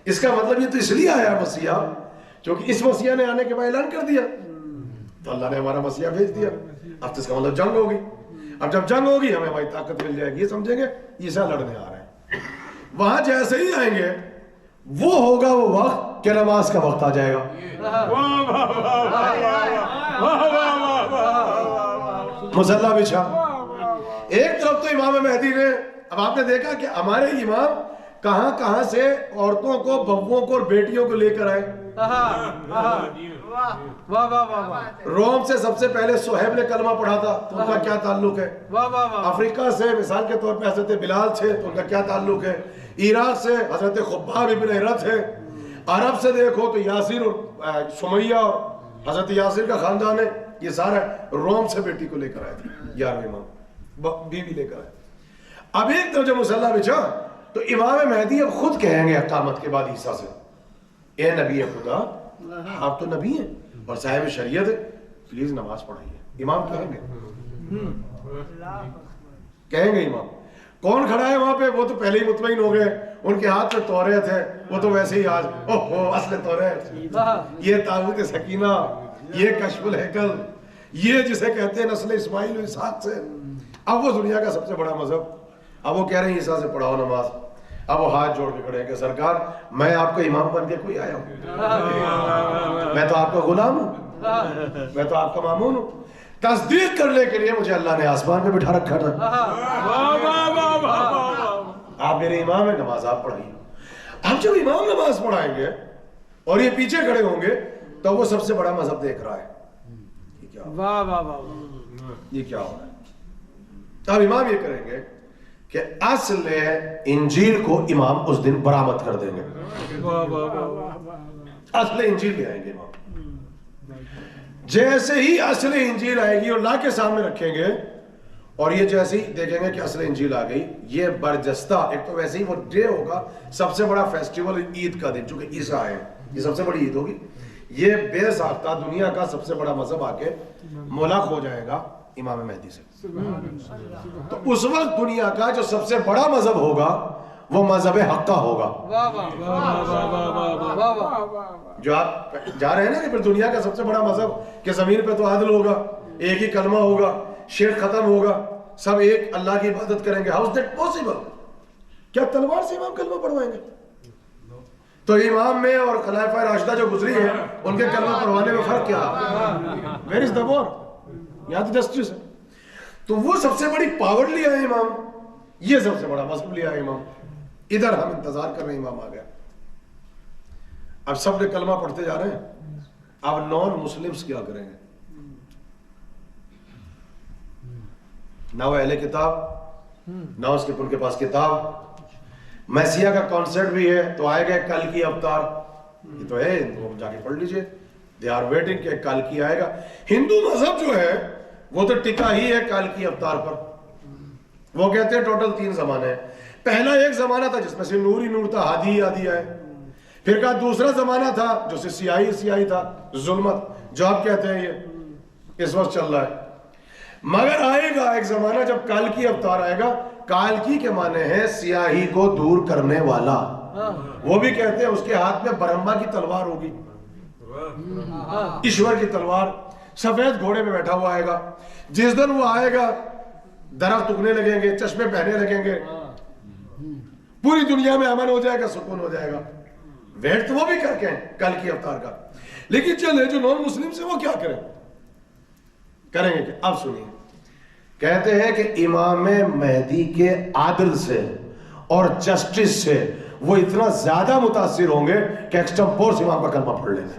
اس کا مطلب یہ تو اس لیے آیا مسیحا کیونکہ اس مسیحا نے آنے کے بعد اعلان کر دیا تو اللہ نے ہمارا مسیحا بھیج دیا، اب تو اس کا مطلب جنگ ہوگی، اب جب جنگ ہوگی ہمیں ہماری طاقت مل جائے گی۔ یہ سمجھیں گے عیسیٰ لڑنے آ رہے ہیں۔ وہاں جیسے ہی آئیں گے وہ ہوگا وہ وقت کہ نماز کا وقت آ جائے گا۔ مصلی بچھا، ایک طرف تو امام مہدی نے، اب آپ نے دیکھا کہ ہمارے امام کہاں کہاں سے عورتوں کو، بہوؤں کو اور بیٹیوں کو لے کر آئے۔ روم سے سب سے پہلے صہیب نے کلمہ پڑھا تھا تو ان کا کیا تعلق ہے؟ افریقہ سے مثال کے طور پہ حضرت بلال تھے تو ان کا کیا تعلق ہے؟ عراق سے حضرت خباب ابن ارت ہے، عرب سے دیکھو تو یاسر اور سمیہ اور حضرت یاسر کا خاندان ہے، یہ سارا روم سے بیٹی کو لے کر آئے تھے، 11ویں امام بیوی لے کر آئے۔ اب ایک طرف جب مصلی بچھا تو امام مہدی اب خود کہیں گے قیامت کے بعد عیسیٰ سے، اے نبی خدا آپ تو نبی ہیں اور صاحب شریعت ہے، پلیز نماز پڑھائیے۔ امام کہیں گے امام کون کھڑا ہے وہاں پہ؟ وہ تو پہلے ہی مطمئن ہو گئے، ان کے ہاتھ میں توریت ہے، وہ تو ویسے ہی آج اوہو اصل توریت، یہ تابوت سکینہ، یہ کشف الہیکل، یہ جسے کہتے ہیں نسل اسماعیل و اسحاق سے۔ اب وہ دنیا کا سب سے بڑا مذہب، اب وہ کہہ رہے ہیں عیسیٰ سے پڑھاؤ نماز۔ اب وہ ہاتھ جوڑ کے کھڑے ہیں کہ سرکار میں آپ کا امام بن کے کوئی آیا ہوں، میں تو آپ کا غلام ہوں، میں تو آپ کا مامون ہوں۔ تصدیق کرنے کے لیے مجھے اللہ نے آسمان پہ بٹھا رکھا تھا، آپ میرے امام ہیں، نماز آپ پڑھائیے۔ اب جب امام نماز پڑھائیں گے اور یہ پیچھے کھڑے ہوں گے تو وہ سب سے بڑا مذہب دیکھ رہا ہے یہ کیا ہو رہا ہے۔ اب امام یہ کریں گے کہ اصل انجیل کو امام اس دن برآمد کر دیں گے، اصل انجیل لے آئیں گے امام۔ جیسے ہی اصل انجیل آئے گی اور لا کے سامنے رکھیں گے اور یہ جیسے ہی دیکھیں گے کہ اصل انجیل آ گئی، یہ برجستہ ایک تو ویسے ہی وہ ڈے ہوگا، سب سے بڑا فیسٹیول عید کا دن، چونکہ عیسیٰ آئے یہ سب سے بڑی عید ہوگی، یہ بے ساختہ دنیا کا سب سے بڑا مذہب آ کے ملحق ہو جائے گا امام مہدی سے۔ تو اس وقت دنیا کا جو سب سے بڑا مذہب ہوگا وہ مذہب حق کا ہوگا۔ جو آپ جا رہے ہیں نا کہ پھر دنیا کا سب سے بڑا مذہب کہ زمین پہ تو عادل ہوگا، ایک ہی کلمہ ہوگا، شرک ختم ہوگا، سب ایک اللہ کی عبادت کریں گے۔ How is that possible? کیا تلوار سے امام کلمہ پڑھوائیں گے؟ تو امام میں اور خلافہ راشدہ جو گزری ہیں ان کے کلمہ پڑھوانے میں فرق کیا ہے؟ ویئر از دا وار؟ یہاں تو جسٹس ہے۔ تو وہ سب سے بڑی پاور لیا ہے امام، یہ سب سے بڑا مذہب لیا ہے امام۔ ادھر ہم انتظار کر رہے ہیں امام آ گیا، اب سب نے کلمہ پڑھتے جا رہے ہیں، اب نان مسلمز کیا کریں گے؟ نہ وہ اہل کتاب، نہ اس کے ان کے پاس کتاب، میسیح کا کانسیپٹ بھی ہے تو آئے گئے کل کی اوتار، یہ تو ہے، وہ جا کے پڑھ لیجئے، دے آر ویٹنگ کہ کل کی آئے گا۔ ہندو مذہب جو ہے وہ تو ٹکا ہی ہے کل کی اوتار پر، وہ کہتے ہیں ٹوٹل 3 زمانے ہیں۔ پہلا ایک زمانہ تھا جس میں سے نور ہی نور تھا، ہادی ہی ہادی آئے، پھر کہا دوسرا زمانہ تھا جو سے سیاہی سیاہی تھا، ظلمت جو آپ کہتے ہیں یہ اس وقت چل رہا ہے۔ مگر آئے گا ایک زمانہ جب کال کی اوتار آئے گا. کال کی کے معنی ہے سیاہی کو دور کرنے والا. وہ بھی کہتے ہیں اس کے ہاتھ میں برہما کی تلوار ہوگی, ایشور کی تلوار. سفید گھوڑے پہ بیٹھا ہوا آئے گا. جس دن وہ آئے گا درخت اگنے لگیں گے, چشمے بہنے لگیں گے, پوری دنیا میں امن ہو جائے گا, سکون ہو جائے گا. ویٹ تو وہ بھی کر کے ہیں کل کی اوتار کا. لیکن چلے جو نان مسلم سے وہ کیا کریں گے کہ اب سنیے, کہتے ہیں کہ امام مہدی کے عادل سے اور جسٹس سے وہ اتنا زیادہ متاثر ہوں گے کہ ایکسٹمپورس امام کا کلمہ پڑھ لیں گے.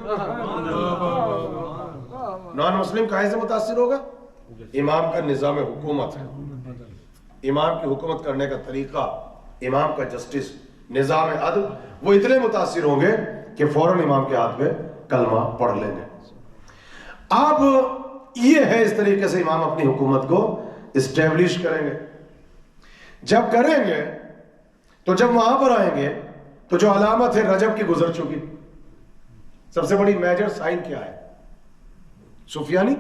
نان مسلم کہاں سے متاثر ہوگا؟ امام کا نظام حکومت ہے, امام کی حکومت کرنے کا طریقہ, امام کا جسٹس, نظام عدل, وہ اتنے متاثر ہوں گے کہ فوراً امام کے ہاتھ میں کلمہ پڑھ لیں گے. اب یہ ہے اس طریقے سے امام اپنی حکومت کو اسٹیبلش کریں گے. جب کریں گے تو جب وہاں پر آئیں گے تو جو علامت ہے رجب کی گزر چکی. سب سے بڑی میجر سائن کیا ہے؟ سفیانی.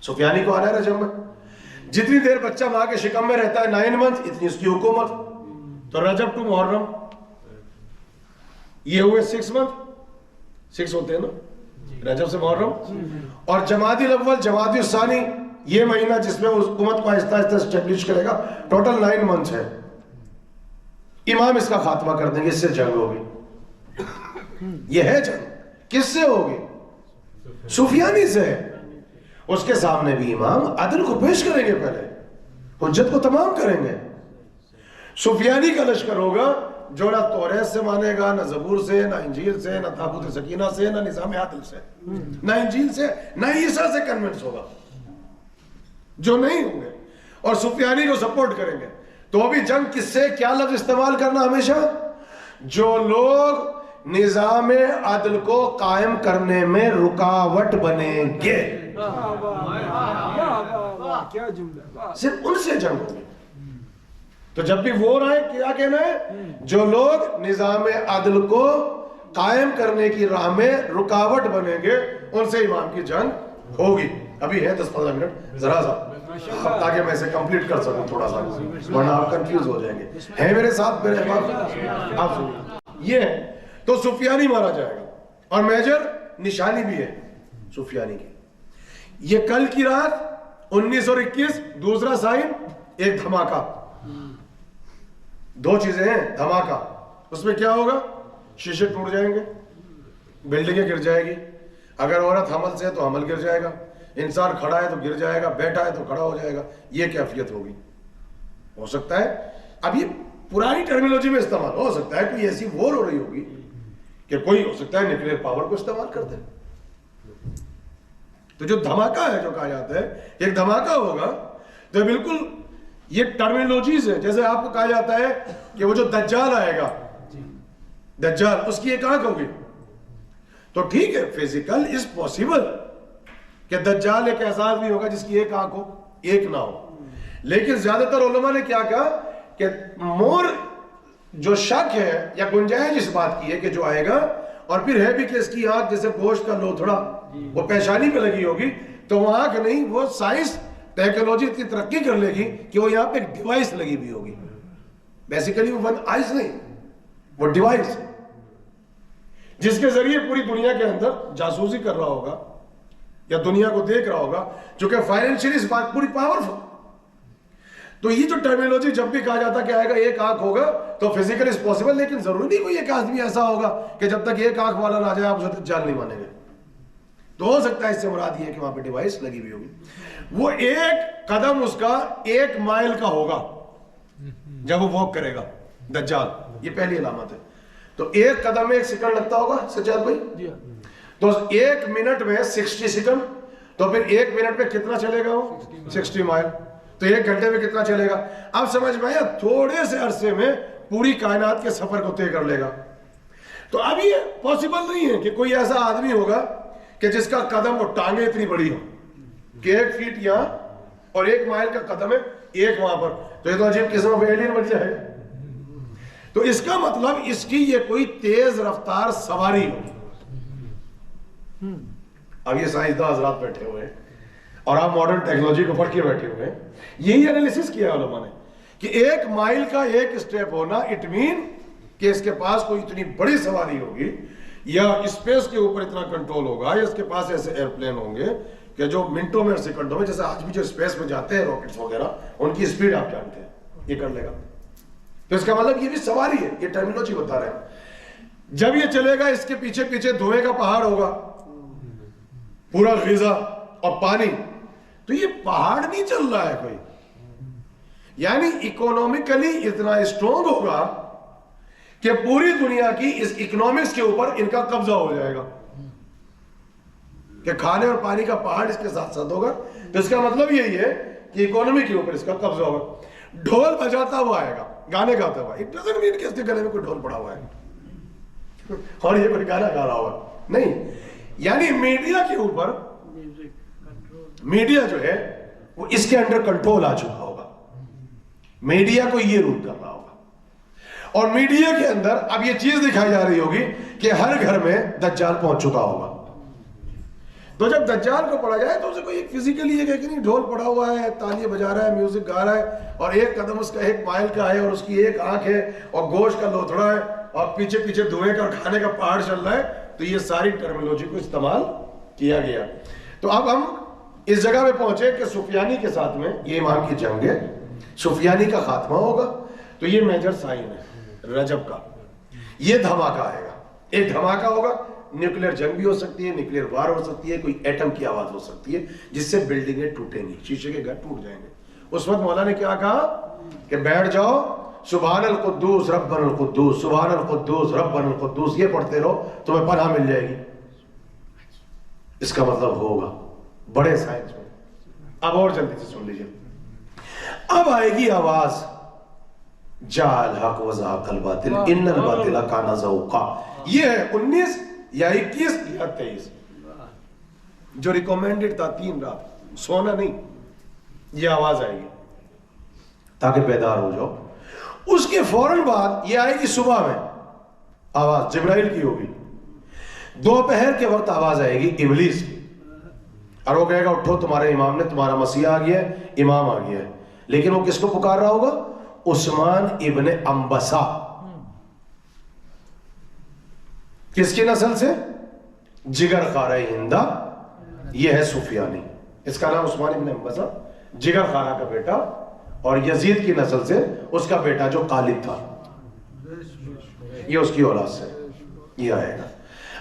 سفیانی کو آنا ہے رجب میں. جتنی دیر بچہ ماں کے شکم میں رہتا ہے 9 منتھ اتنی اس کی حکومت. تو رجب ٹو محرم یہ ہوئے 6 منتھ, 6 ہوتے ہیں نا رجب سے محرم. اور جمادی الاول جمادی الثانی یہ مہینہ جس میں حکومت کو آہستہ آہستہ اسٹیبلش کرے گا, ٹوٹل 9 منتھ ہے. امام اس کا خاتمہ کر دیں گے, اس سے جنگ ہوگی. یہ ہے جنگ, کس سے ہوگی؟ سفیانی سے. اس کے سامنے بھی امام عدل کو پیش کریں گے, پہلے حجت کو تمام کریں گے. سفیانی کا لشکر ہوگا جو نہ توریت سے مانے گا, نہ زبور سے, نہ انجیل سے, نہ تابوت سکینہ سے, نہ نظام عادل سے, نہ انجیل سے, نہ عیسیٰ سے کنونس ہوگا, جو نہیں ہوں گے. اور سفیانی کو سپورٹ کریں گے. تو ابھی جنگ کس سے, کیا لفظ استعمال کرنا ہمیشہ؟ جو لوگ نظام عدل کو قائم کرنے میں رکاوٹ بنیں گے, صرف ان سے جنگ ہوگی. تو جب بھی وہ رہے کیا کہنا ہے, جو لوگ نظام عدل کو قائم کرنے کی راہ میں رکاوٹ بنیں گے ان سے امام کی جنگ ہوگی. ابھی ہے 10-15 منٹ ذرا سا, تاکہ میں اسے کمپلیٹ کر سکوں تھوڑا سا, ورنہ آپ کنفیوز ہو جائیں گے. ہیں میرے ساتھ میرے احباب؟ آپ سنیے, یہ ہے. تو سفیانی مارا جائے گا, اور میجر نشانی بھی ہے سفیانی کی. یہ کل کی رات 19 اور 21 دوسرا سائن, ایک دھماکہ. 2 چیزیں ہیں. دھماکہ اس میں کیا ہوگا؟ شیشے ٹوٹ جائیں گے, بلڈنگیں گر جائے گی. اگر عورت حمل سے ہے تو حمل گر جائے گا, انسان کھڑا ہے تو گر جائے گا, بیٹھا ہے تو کھڑا ہو جائے گا. یہ کیفیت ہوگی. ہو سکتا ہے اب یہ پرانی ٹرمینالوجی میں استعمال ہو سکتا ہے, کوئی ایسی وار ہو رہی ہوگی کہ کوئی ہو سکتا ہے نیوکلیئر پاور کو استعمال کرتے ہیں. تو جو دھماکہ ہے جو کہا جاتا ہے, ایک دھماکہ ہوگا. تو بالکل یہ ٹرمینالوجیز ہے. جیسے آپ کو کہا جاتا ہے کہ وہ جو دجال آئے گا, دجال, اس کی ایک آنکھ ہوگی. تو ٹھیک ہے, فزیکل از پاسبل کہ دجال ایک ایسا آدمی ہوگا جس کی ایک آنکھ ہو ایک نہ ہو. لیکن زیادہ تر علماء نے کیا کہا کہ مور جو شک ہے یا گنجائش اس بات کی ہے کہ جو آئے گا, اور پھر ہے بھی کہ اس کی آنکھ جیسے گوشت کا لوتھڑا وہ پیشانی پہ لگی ہوگی, تو وہ آنکھ نہیں, وہ سائنس ٹیکنالوجی اتنی ترقی کر لے گی کہ وہ یہاں پہ ایک ڈیوائس لگی بھی ہوگی. بیسیکلی وہ 1 آئیز نہیں, وہ ڈیوائس جس کے ذریعے پوری دنیا کے اندر جاسوسی کر رہا ہوگا یا دنیا کو دیکھ رہا ہوگا, جو کہ فائنینشلی اس بات پوری پاورفل. تو یہ جو ٹرمینالوجی جب بھی کہا جاتا کہ آئے گا ایک آنکھ ہوگا, تو فزیکل از پاسبل, لیکن ضروری نہیں کوئی ایک آدمی ایسا ہوگا کہ جب تک ایک آنکھ والا نہ جائے آپ اسے دجال نہیں مانیں گے. تو ہو سکتا ہے اس سے مراد یہ ہے کہ وہاں پہ ڈیوائس لگی ہوئی ہوگی. وہ ایک قدم اس کا 1 مائل کا ہوگا جب وہ واک کرے گا دجال. یہ پہلی علامت ہے. تو 1 قدم میں 1 سیکنڈ لگتا ہوگا سجاد بھائی, تو 1 منٹ میں 60 سیکنڈ, تو پھر 1 منٹ میں کتنا چلے گا وہ 60 مائل, تو 1 گھنٹے میں کتنا چلے گا. اب سمجھ میں آیا, تھوڑے سے عرصے میں پوری کائنات کے سفر کو طے کر لے گا. تو اب یہ پاسبل نہیں ہے کہ کوئی ایسا آدمی ہوگا کہ جس کا قدم اور ٹانگیں اتنی بڑی ہوں کہ 1 فیٹ یہاں اور 1 مائل کا قدم ہے 1 وہاں پر. تو یہ تو عجیب قسم کا ایلین بن جائے. تو اس کا مطلب اس کی یہ کوئی تیز رفتار سواری ہوگی. اب یہ سائنسداں حضرات بیٹھے ہوئے ہیں اور آپ ماڈرن ٹیکنالوجی کو پڑھ کے بیٹھے ہوئے ہیں. یہی انالیسس کیا علماء نے کہ 1 مائل کا 1 اسٹیپ ہونا اٹ مین کہ اس کے پاس کوئی اتنی بڑی سواری ہوگی یا اسپیس کے اوپر اتنا کنٹرول ہوگا یا اس کے پاس ایسے ایئرپلین ہوں گے کہ جو منٹوں میں اور سیکنڈوں میں, جیسے آج بھی جو اسپیس میں جاتے ہیں راکٹس وغیرہ, ان کی اسپیڈ آپ جانتے ہیں, یہ کر لے گا. تو اس کا مطلب یہ بھی سواری ہے, یہ ٹرمینالوجی بتا رہے ہیں. جب یہ چلے گا اس کے پیچھے پیچھے دھوئے کا پہاڑ ہوگا, پورا غذا اور پانی, تو یہ پہاڑ نہیں چل رہا ہے کوئی, یعنی اکونومکلی اتنا اسٹرانگ ہوگا کہ پوری دنیا کی اس اکنامکس کے اوپر ان کا قبضہ ہو جائے گا کہ کھانے اور پانی کا پہاڑ اس کے ساتھ ساتھ ہوگا. تو اس کا مطلب یہی ہے کہ اکانومی کے اوپر اس کا قبضہ ہوگا. ڈھول بجاتا ہوا آئے گا, گانے گاتا ہوا. اٹ ڈزنٹ مین کہ اس کے گلے میں کوئی ڈھول پڑا ہوا ہے اور یہ کوئی گانا گا رہا ہوگا, نہیں. یعنی میڈیا کے اوپر, میڈیا جو ہے وہ اس کے انڈر کنٹرول آ چکا ہوگا, میڈیا کو یہ رول کر رہا ہوگا. اور میڈیا کے اندر اب یہ چیز دکھائی جا رہی ہوگی کہ ہر گھر میں دجال پہنچ چکا ہوگا. تو جب دجال کو پڑھا جائے تو اسے کوئی ایک فزیکلی یہ کہ نہیں ڈھول پڑا ہوا ہے, تالیاں بجا رہا ہے, میوزک گا رہا ہے, اور ایک قدم اس کا 1 مائل کا ہے, اور اس کی 1 آنکھ ہے, اور گوشت کا لوتھڑا ہے, اور پیچھے پیچھے دھوئے کا اور کھانے کا پہاڑ چل رہا ہے. تو یہ ساری ٹرمینالوجی کو استعمال کیا گیا. تو اب ہم اس جگہ پہ پہنچے کہ سفیانی کے ساتھ میں یہ امام کی جنگ ہے, سفیانی کا خاتمہ ہوگا. تو یہ میجر سائن ہے رجب کا, یہ دھماکہ آئے گا. ایک دھماکہ ہوگا, نیوکلیر جنگ بھی ہو سکتی ہے, نیوکلیر وار ہو سکتی ہے, کوئی ایٹم کی آواز ہو سکتی ہے جس سے بلڈنگیں ٹوٹیں گی, شیشے کے گھر ٹوٹ جائیں گے. اس وقت مولا نے کیا کہا کہ بیٹھ جاؤ, سبحان القدوس ربنا القدوس, سبحان القدوس ربنا القدوس, یہ پڑھتے رہو, تمہیں پناہ مل جائے گی. اس کا مطلب ہوگا بڑے سائنس میں. اب اور جلدی سے سن لیجیے. اب آئے گی آواز, جاء الحق وزهق الباطل ان الباطل کان زهوقا. یہ ہے 19 یا 21 یا 23 جو ریکومینڈڈ تھا 3 رات, سونا نہیں. یہ آواز آئے گی تاکہ بیدار ہو جاؤ. اس کے فوراً بعد یہ آئے گی صبح میں آواز, جبرائیل کی ہوگی. دوپہر کے وقت آواز آئے گی ابلیس کی, اور وہ کہے گا اٹھو, تمہارے امام نے, تمہارا مسیح آ گیا ہے, امام آ گیا ہے. لیکن وہ کس کو پکار رہا ہوگا؟ عثمان ابن انبسا. کس کی نسل سے؟ جگر خارہ ہندہ, یہ ہے سفیانی. اس کا نام عثمان ابن انبسا, جگر خارہ کا بیٹا, اور یزید کی نسل سے اس کا بیٹا جو خالد تھا, یہ اس کی اولاد سے یہ آئے گا.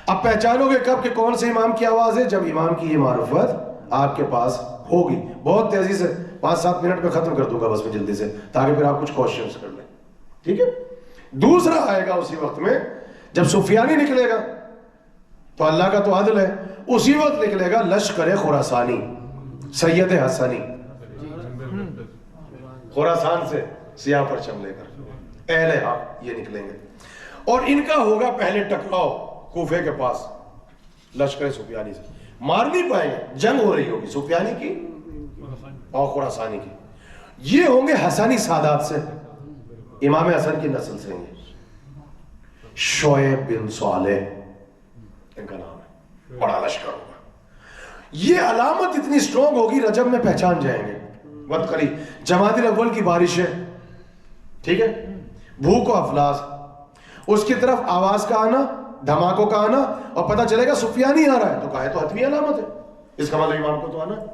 اب پہچانو گے کب کہ کون سے امام کی آواز ہے؟ جب امام کی یہ معرفت آپ کے پاس ہوگی. بہت تیزی سے 5-7 منٹ میں ختم کر دوں گا بس میں جلدی سے, تاکہ پھر آپ کچھ کوشچنز کر لیں, ٹھیک ہے. دوسرا آئے گا اسی وقت میں جب سفیانی نکلے گا, تو اللہ کا تو عدل ہے, اسی وقت نکلے گا لشکر خراسانی, سید حسنی, خراسان سے سیاہ پرچم لے کر اہل حق یہ نکلیں گے. اور ان کا ہوگا پہلے ٹکراؤ کوفے کے پاس لشکر سفیانی سے. مار نہیں پائیں گے, جنگ ہو رہی ہوگی سفیانی کی اور خراسانی کی. یہ ہوں گے حسانی سادات سے, امام حسن کی نسل سے ہیں. شعیب بن صالح ان کا نام ہے, بڑا لشکر ہوگا. یہ علامت اتنی سٹرونگ ہوگی, رجب میں پہچان جائیں گے. وقت قریب, جمادی الاول کی بارشیں, ٹھیک ہے, بھوک و افلاس, اس کی طرف آواز کا آنا, دھماکوں کا آنا, اور پتہ چلے گا سفیانی آ رہا ہے, تو کہا ہے تو حتمی علامت ہے, اس کا مطلب امام کو تو آنا ہے.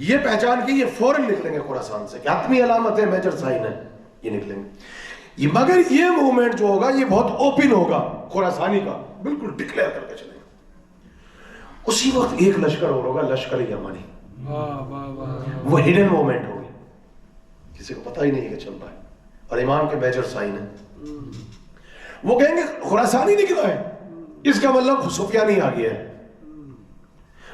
یہ پہچان کی یہ فوراً نکلیں گے خراسان سے کہ حتمی علامت ہے, میجر سائن ہے, یہ نکلیں گے. مگر یہ موومنٹ جو ہوگا یہ بہت اوپن ہوگا خراسانی کا, بالکل ڈکلیئر کر کے چلیں گے. اسی وقت ایک لشکر اور ہوگا, لشکر یمانی. وہ ہڈن موومنٹ ہوگی, کسی کو پتہ ہی نہیں ہے کہ چل رہا ہے, اور امام کے میجر سائن ہے. وہ کہیں گے خراسانی نکلا ہے, اس کا مطلب سفیانی آ گیا ہے,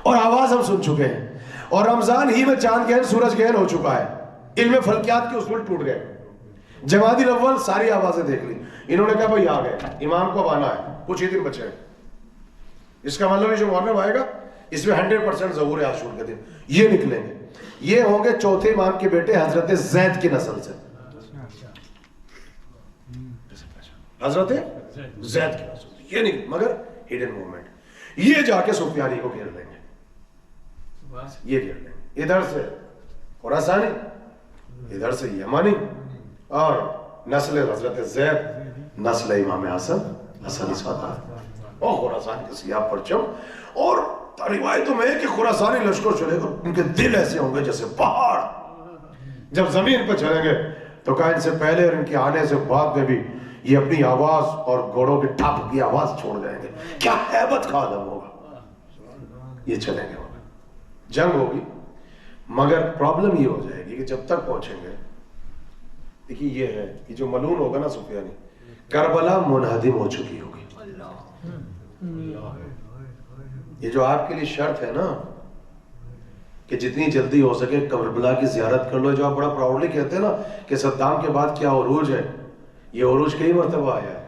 اور آواز ہم سن چکے ہیں, اور رمضان ہی میں چاند گہن سورج گہن ہو چکا ہے, علم فلکیات کے اصول ٹوٹ گئے. جمادی الاول ساری آوازیں دیکھ لی, انہوں نے کہا بھائی آ گئے, امام کو اب آنا ہے, کچھ ہی دن بچے ہیں. اس کا مطلب یہ جو محرم آئے گا اس میں 100% ظہور عاشور کے دن یہ نکلیں گے. یہ ہوں گے چوتھے امام کے بیٹے حضرت زید کی نسل سے, حضرت زید کی نسل, یہ نہیں, مگر ہڈن موومنٹ. یہ جا کے سفیانی کو گھیر لیں گے. یہ کیا لیں گے؟ ادھر سے خراسانی، ادھر سے یمانی، اور نسل حضرت زید نسل امام حسن حسنی سادات اور خراسان کے سیاہ پرچم. اور روایتوں میں ہے کہ خراسانی لشکر چلے گا، ان کے دل ایسے ہوں گے جیسے پہاڑ. جب زمین پہ چلیں گے تو کہا ان سے پہلے اور ان کے آنے سے بعد میں بھی یہ اپنی آواز اور گھوڑوں کی ٹھپ کی آواز چھوڑ جائیں گے. کیا ہیبت کا عالم ہوگا. یہ چلیں گے، جنگ ہوگی، مگر پرابلم یہ ہو جائے گی کہ جب تک پہنچیں گے، دیکھیے یہ ہے کہ جو ملون ہوگا نا سفیانی، کربلا منہدم ہو چکی ہوگی. یہ جو آپ کے لیے شرط ہے نا کہ جتنی جلدی ہو سکے کربلا کی زیارت کر لو، جو آپ بڑا پراؤڈلی کہتے ہیں نا کہ صدام کے بعد کیا عروج ہے، یہ عروج کئی مرتبہ آیا ہے.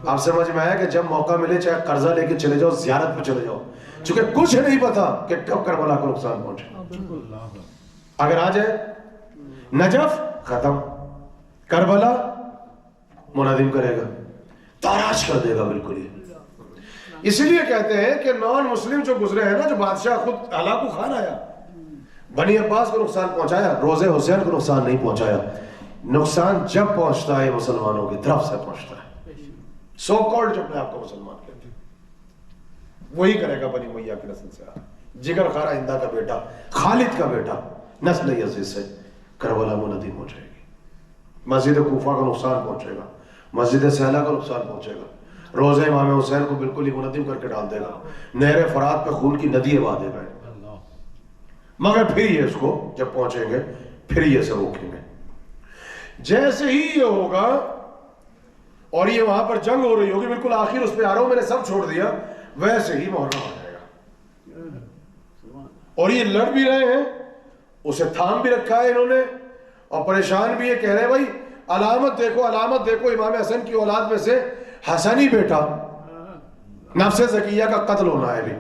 آپ سمجھ میں آیا کہ جب موقع ملے چاہے قرضہ لے کے چلے جاؤ، زیارت پہ چلے جاؤ، چونکہ کچھ نہیں پتا کہ کب کربلا کو نقصان پہنچے. اگر آ جائے نجف ختم، کربلا منہدم کرے گا، تاراج کر دے گا بالکل. ہی اسی لیے کہتے ہیں کہ نان مسلم جو گزرے ہیں نا، جو بادشاہ خود ہلاکو خان آیا، بنی عباس کو نقصان پہنچایا، روزے حسین کو نقصان نہیں پہنچایا. نقصان جب پہنچتا ہے مسلمانوں کی طرف سے پہنچتا ہے. سو کالڈ جو اپنے آپ کو مسلمان کہتے ہیں وہی کرے گا بنی امیہ کی نسل سے. جگر خارہ ہندہ کا بیٹا، خالد کا بیٹا، نسل یزید سے کربلا منہدم ہو جائے گی. مسجد کوفہ کا نقصان پہنچے گا، مسجد سہلہ کا نقصان پہنچے گا، روزہ امام حسین کو بالکل ہی منہدم کر کے ڈال دے گا، نہر فرات پہ خون کی ندی بہا دے گا. مگر پھر یہ اس کو جب پہنچیں گے پھر یہ سے روکیں گے. جیسے ہی یہ ہوگا اور یہ وہاں پر جنگ ہو رہی ہوگی، بالکل آخر اس پہ آ رہا ہوں، میں نے سب چھوڑ دیا، ویسے ہی محرم آ جائے گا. اور یہ لڑ بھی رہے ہیں، اسے تھام بھی رکھا ہے انہوں نے، اور پریشان بھی یہ کہہ رہے ہیں بھائی علامت دیکھو، علامت دیکھو. امام حسن کی اولاد میں سے حسنی بیٹا نفس زکیہ کا قتل ہونا ہے بھی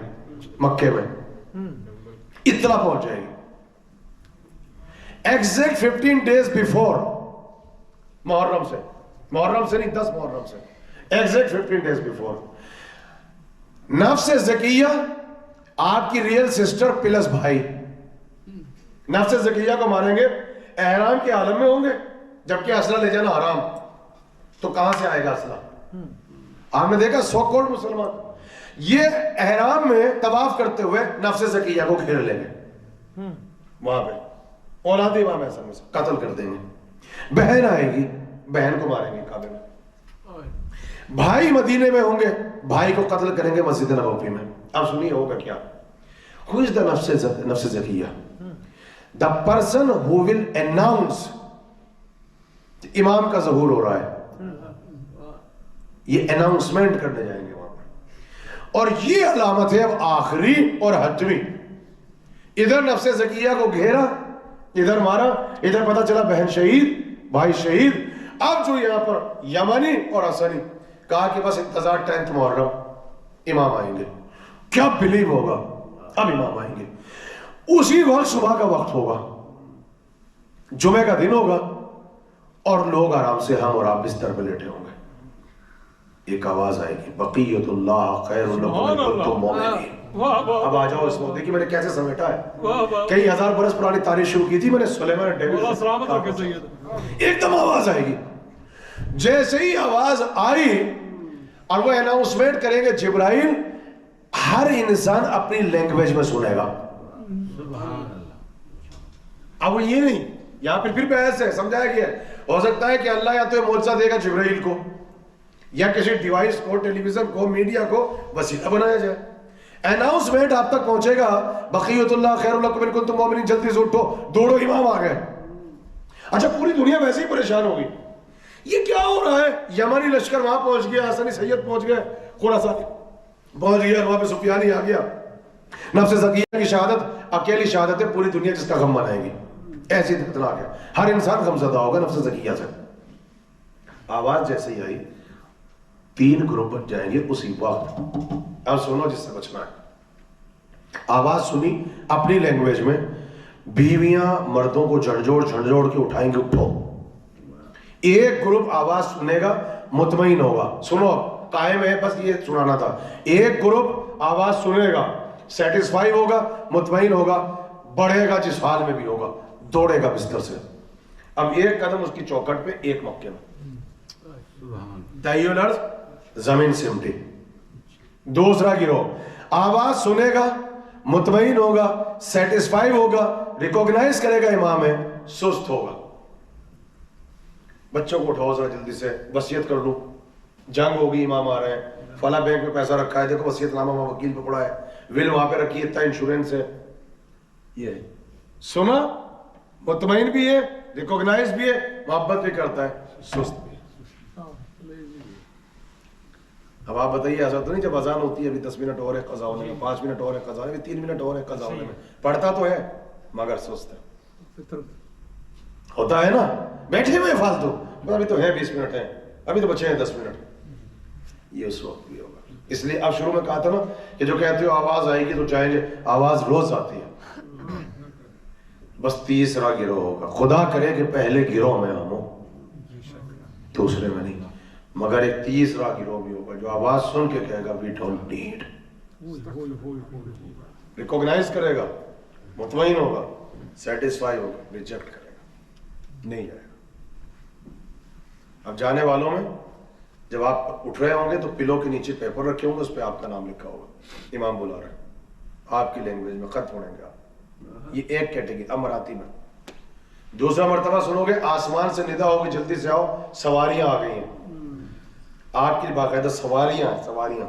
مکے میں. اطلاع پہنچ جائے گی. ایگزیکٹ 15 days before محرم سے نہیں، 10 محرم سے، ایگزیکٹ 15 days before نفس زکیہ آپ کی ریئل سسٹر پلس بھائی نفس زکیہ کو ماریں گے. احرام کے عالم میں ہوں گے، جبکہ اسلحہ لے جانا حرام. تو کہاں سے آئے گا اسلحہ؟ آپ نے دیکھا 100 کروڑ مسلمان یہ احرام میں طواف کرتے ہوئے نفس زکیہ کو گھیر لیں گے، وہاں پہ اولاد امام حسن میں سے قتل کر دیں گے. بہن آئے گی، بہن کو ماریں گے کعبے میں. بھائی مدینے میں ہوں گے، بھائی کو قتل کریں گے مسجد نبوی میں. اب سنیے ہوگا کیا. Who is the نفس زکیہ؟ The person who will announce امام کا ظہور ہو رہا ہے، یہ اناؤنسمنٹ کرنے جائیں گے وہاں پر. اور یہ علامت ہے اب آخری اور حتمی. ادھر نفس زکیہ کو گھیرا، ادھر مارا، ادھر پتا چلا بہن شہید، بھائی شہید. اب جو یہاں پر یمنی اور حسنی کہا کہ بس انتظار 10 محرم امام آئیں گے. کیا بلیو ہوگا، اب امام آئیں گے. اسی وقت صبح کا وقت ہوگا، جمعہ کا دن ہوگا، اور لوگ آرام سے ہم اور آپ بستر پہ لیٹے ہوں گے. ایک آواز آئے گی، بقیت اللہ خیر لکم ان کنتم مؤمنین. اب آ جاؤ اس وقت. دیکھیے میں نے کیسے سمیٹا ہے، کئی ہزار برس پرانی تاریخ شروع کی تھی میں نے سلیمان ڈیوڈ. ایک دم آواز آئے گی. جیسے ہی آواز آئی اور وہ اناؤنسمنٹ کریں گے جبرائیل، ہر انسان اپنی لینگویج میں سنے گا. اب وہ یہ نہیں، یہاں پھر بحث ہے، سمجھایا گیا ہے. ہو سکتا ہے کہ اللہ یا تو معجزہ دے گا جبرائیل کو، یا کسی ڈیوائس کو، ٹیلی ویژن کو، میڈیا کو وسیلہ بنایا جائے. اناؤنسمنٹ آپ تک پہنچے گا، بقیت اللہ خیر لکم ان کنتم مؤمنین، جلدی سے اٹھو، دوڑو امام آ گئے. اچھا پوری دنیا ویسے ہی پریشان ہوگی، یہ کیا ہو رہا ہے. یمنی لشکر وہاں پہنچ گیا، حسنی سید پہنچ گئے، خراسانی پہنچ گیا، وہاں پہ سفیانی آ گیا. نفس زکیہ کی شہادت اکیلی شہادت ہے، پوری دنیا جس کا غم منائے گی. ایسی خطرناک ہے، ہر انسان غمزدہ ہوگا نفس زکیہ سے. آواز جیسے ہی آئی 3 گروپ بن جائیں گے اسی وقت. اب سنو جس سے بچنا ہے. آواز سنی اپنی لینگویج میں، بیویاں مردوں کو جھنجھوڑ کے اٹھائیں گے، اٹھو. ایک گروپ آواز سنے گا، مطمئن ہوگا. سنو قائم ہے، بس یہ سنانا تھا. ایک گروپ آواز سنے گا، سیٹسفائی ہوگا، مطمئن ہوگا. بڑھے گا جس حال میں بھی ہوگا, دوڑے گا بستر سے. اب ایک قدم اس کی چوکھٹ پہ, ایک مکے میں. تہی الارض زمین سمٹی. دوسرا گروہ آواز سنے گا, مطمئن ہوگا, سیٹسفائی ہوگا, ریکوگنائز کرے گا امام ہے, سست ہوگا. بچوں کو اٹھاؤ ذرا جلدی سے, وصیت کر لوں, جنگ ہوگی, امام آ رہے ہیں, فلاں بینک میں پیسہ رکھا ہے, دیکھو وصیت نامہ وہاں وکیل پہ پڑا ہے, ول وہاں پہ رکھی ہے, اتنا انشورنس ہے. یہ سنا, مطمئن بھی ہے, ریکوگنائز بھی ہے, محبت بھی کرتا ہے, سست بھی ہے. اب آپ بتائیے ایسا تو نہیں جب اذان ہوتی ہے ابھی 10 منٹ اور ہے قضا ہونے میں, 5 منٹ اور ہے قضا ہونے میں, 3 منٹ اور ہے قضا ہونے میں, پڑھتا تو ہے مگر سست ہے. ہوتا ہے نا, بیٹھے ہوئے فالتو, ابھی تو ہے 20 منٹ ہیں, ابھی تو بچے ہیں 10 منٹ. یہ اس وقت بھی ہوگا. اس لیے اب شروع میں کہا تھا نا کہ جو کہتے ہو آواز آئے گی تو جائیں گے, آواز روز آتی ہے. بس تیسرا گروہ ہوگا, خدا کرے کہ پہلے گروہ میں ہم ہوں, دوسرے میں نہیں, مگر ایک تیسرا گروہ بھی ہوگا جو آواز سن کے کہے گا we don't need, ریکوگنائز کرے گا, مطمئن ہوگا, سیٹسفائی ہوگا, ریجیکٹ کرے گا, نہیں جائے گا. اب جانے والوں میں جب آپ اٹھ رہے ہوں گے تو پلو کے نیچے پیپر رکھے ہوں گے, اس پہ آپ کا نام لکھا ہوگا, امام بلا رہے ہیں, آپ کی لینگویج میں خط پڑھیں گے آپ. یہ ایک کیٹیگری امراتی میں. دوسرا مرتبہ سنو گے آسمان سے ندا ہوگی, جلدی سے آؤ, سواریاں آ گئی ہیں, آپ کی باقاعدہ سواریاں ہیں, سواریاں.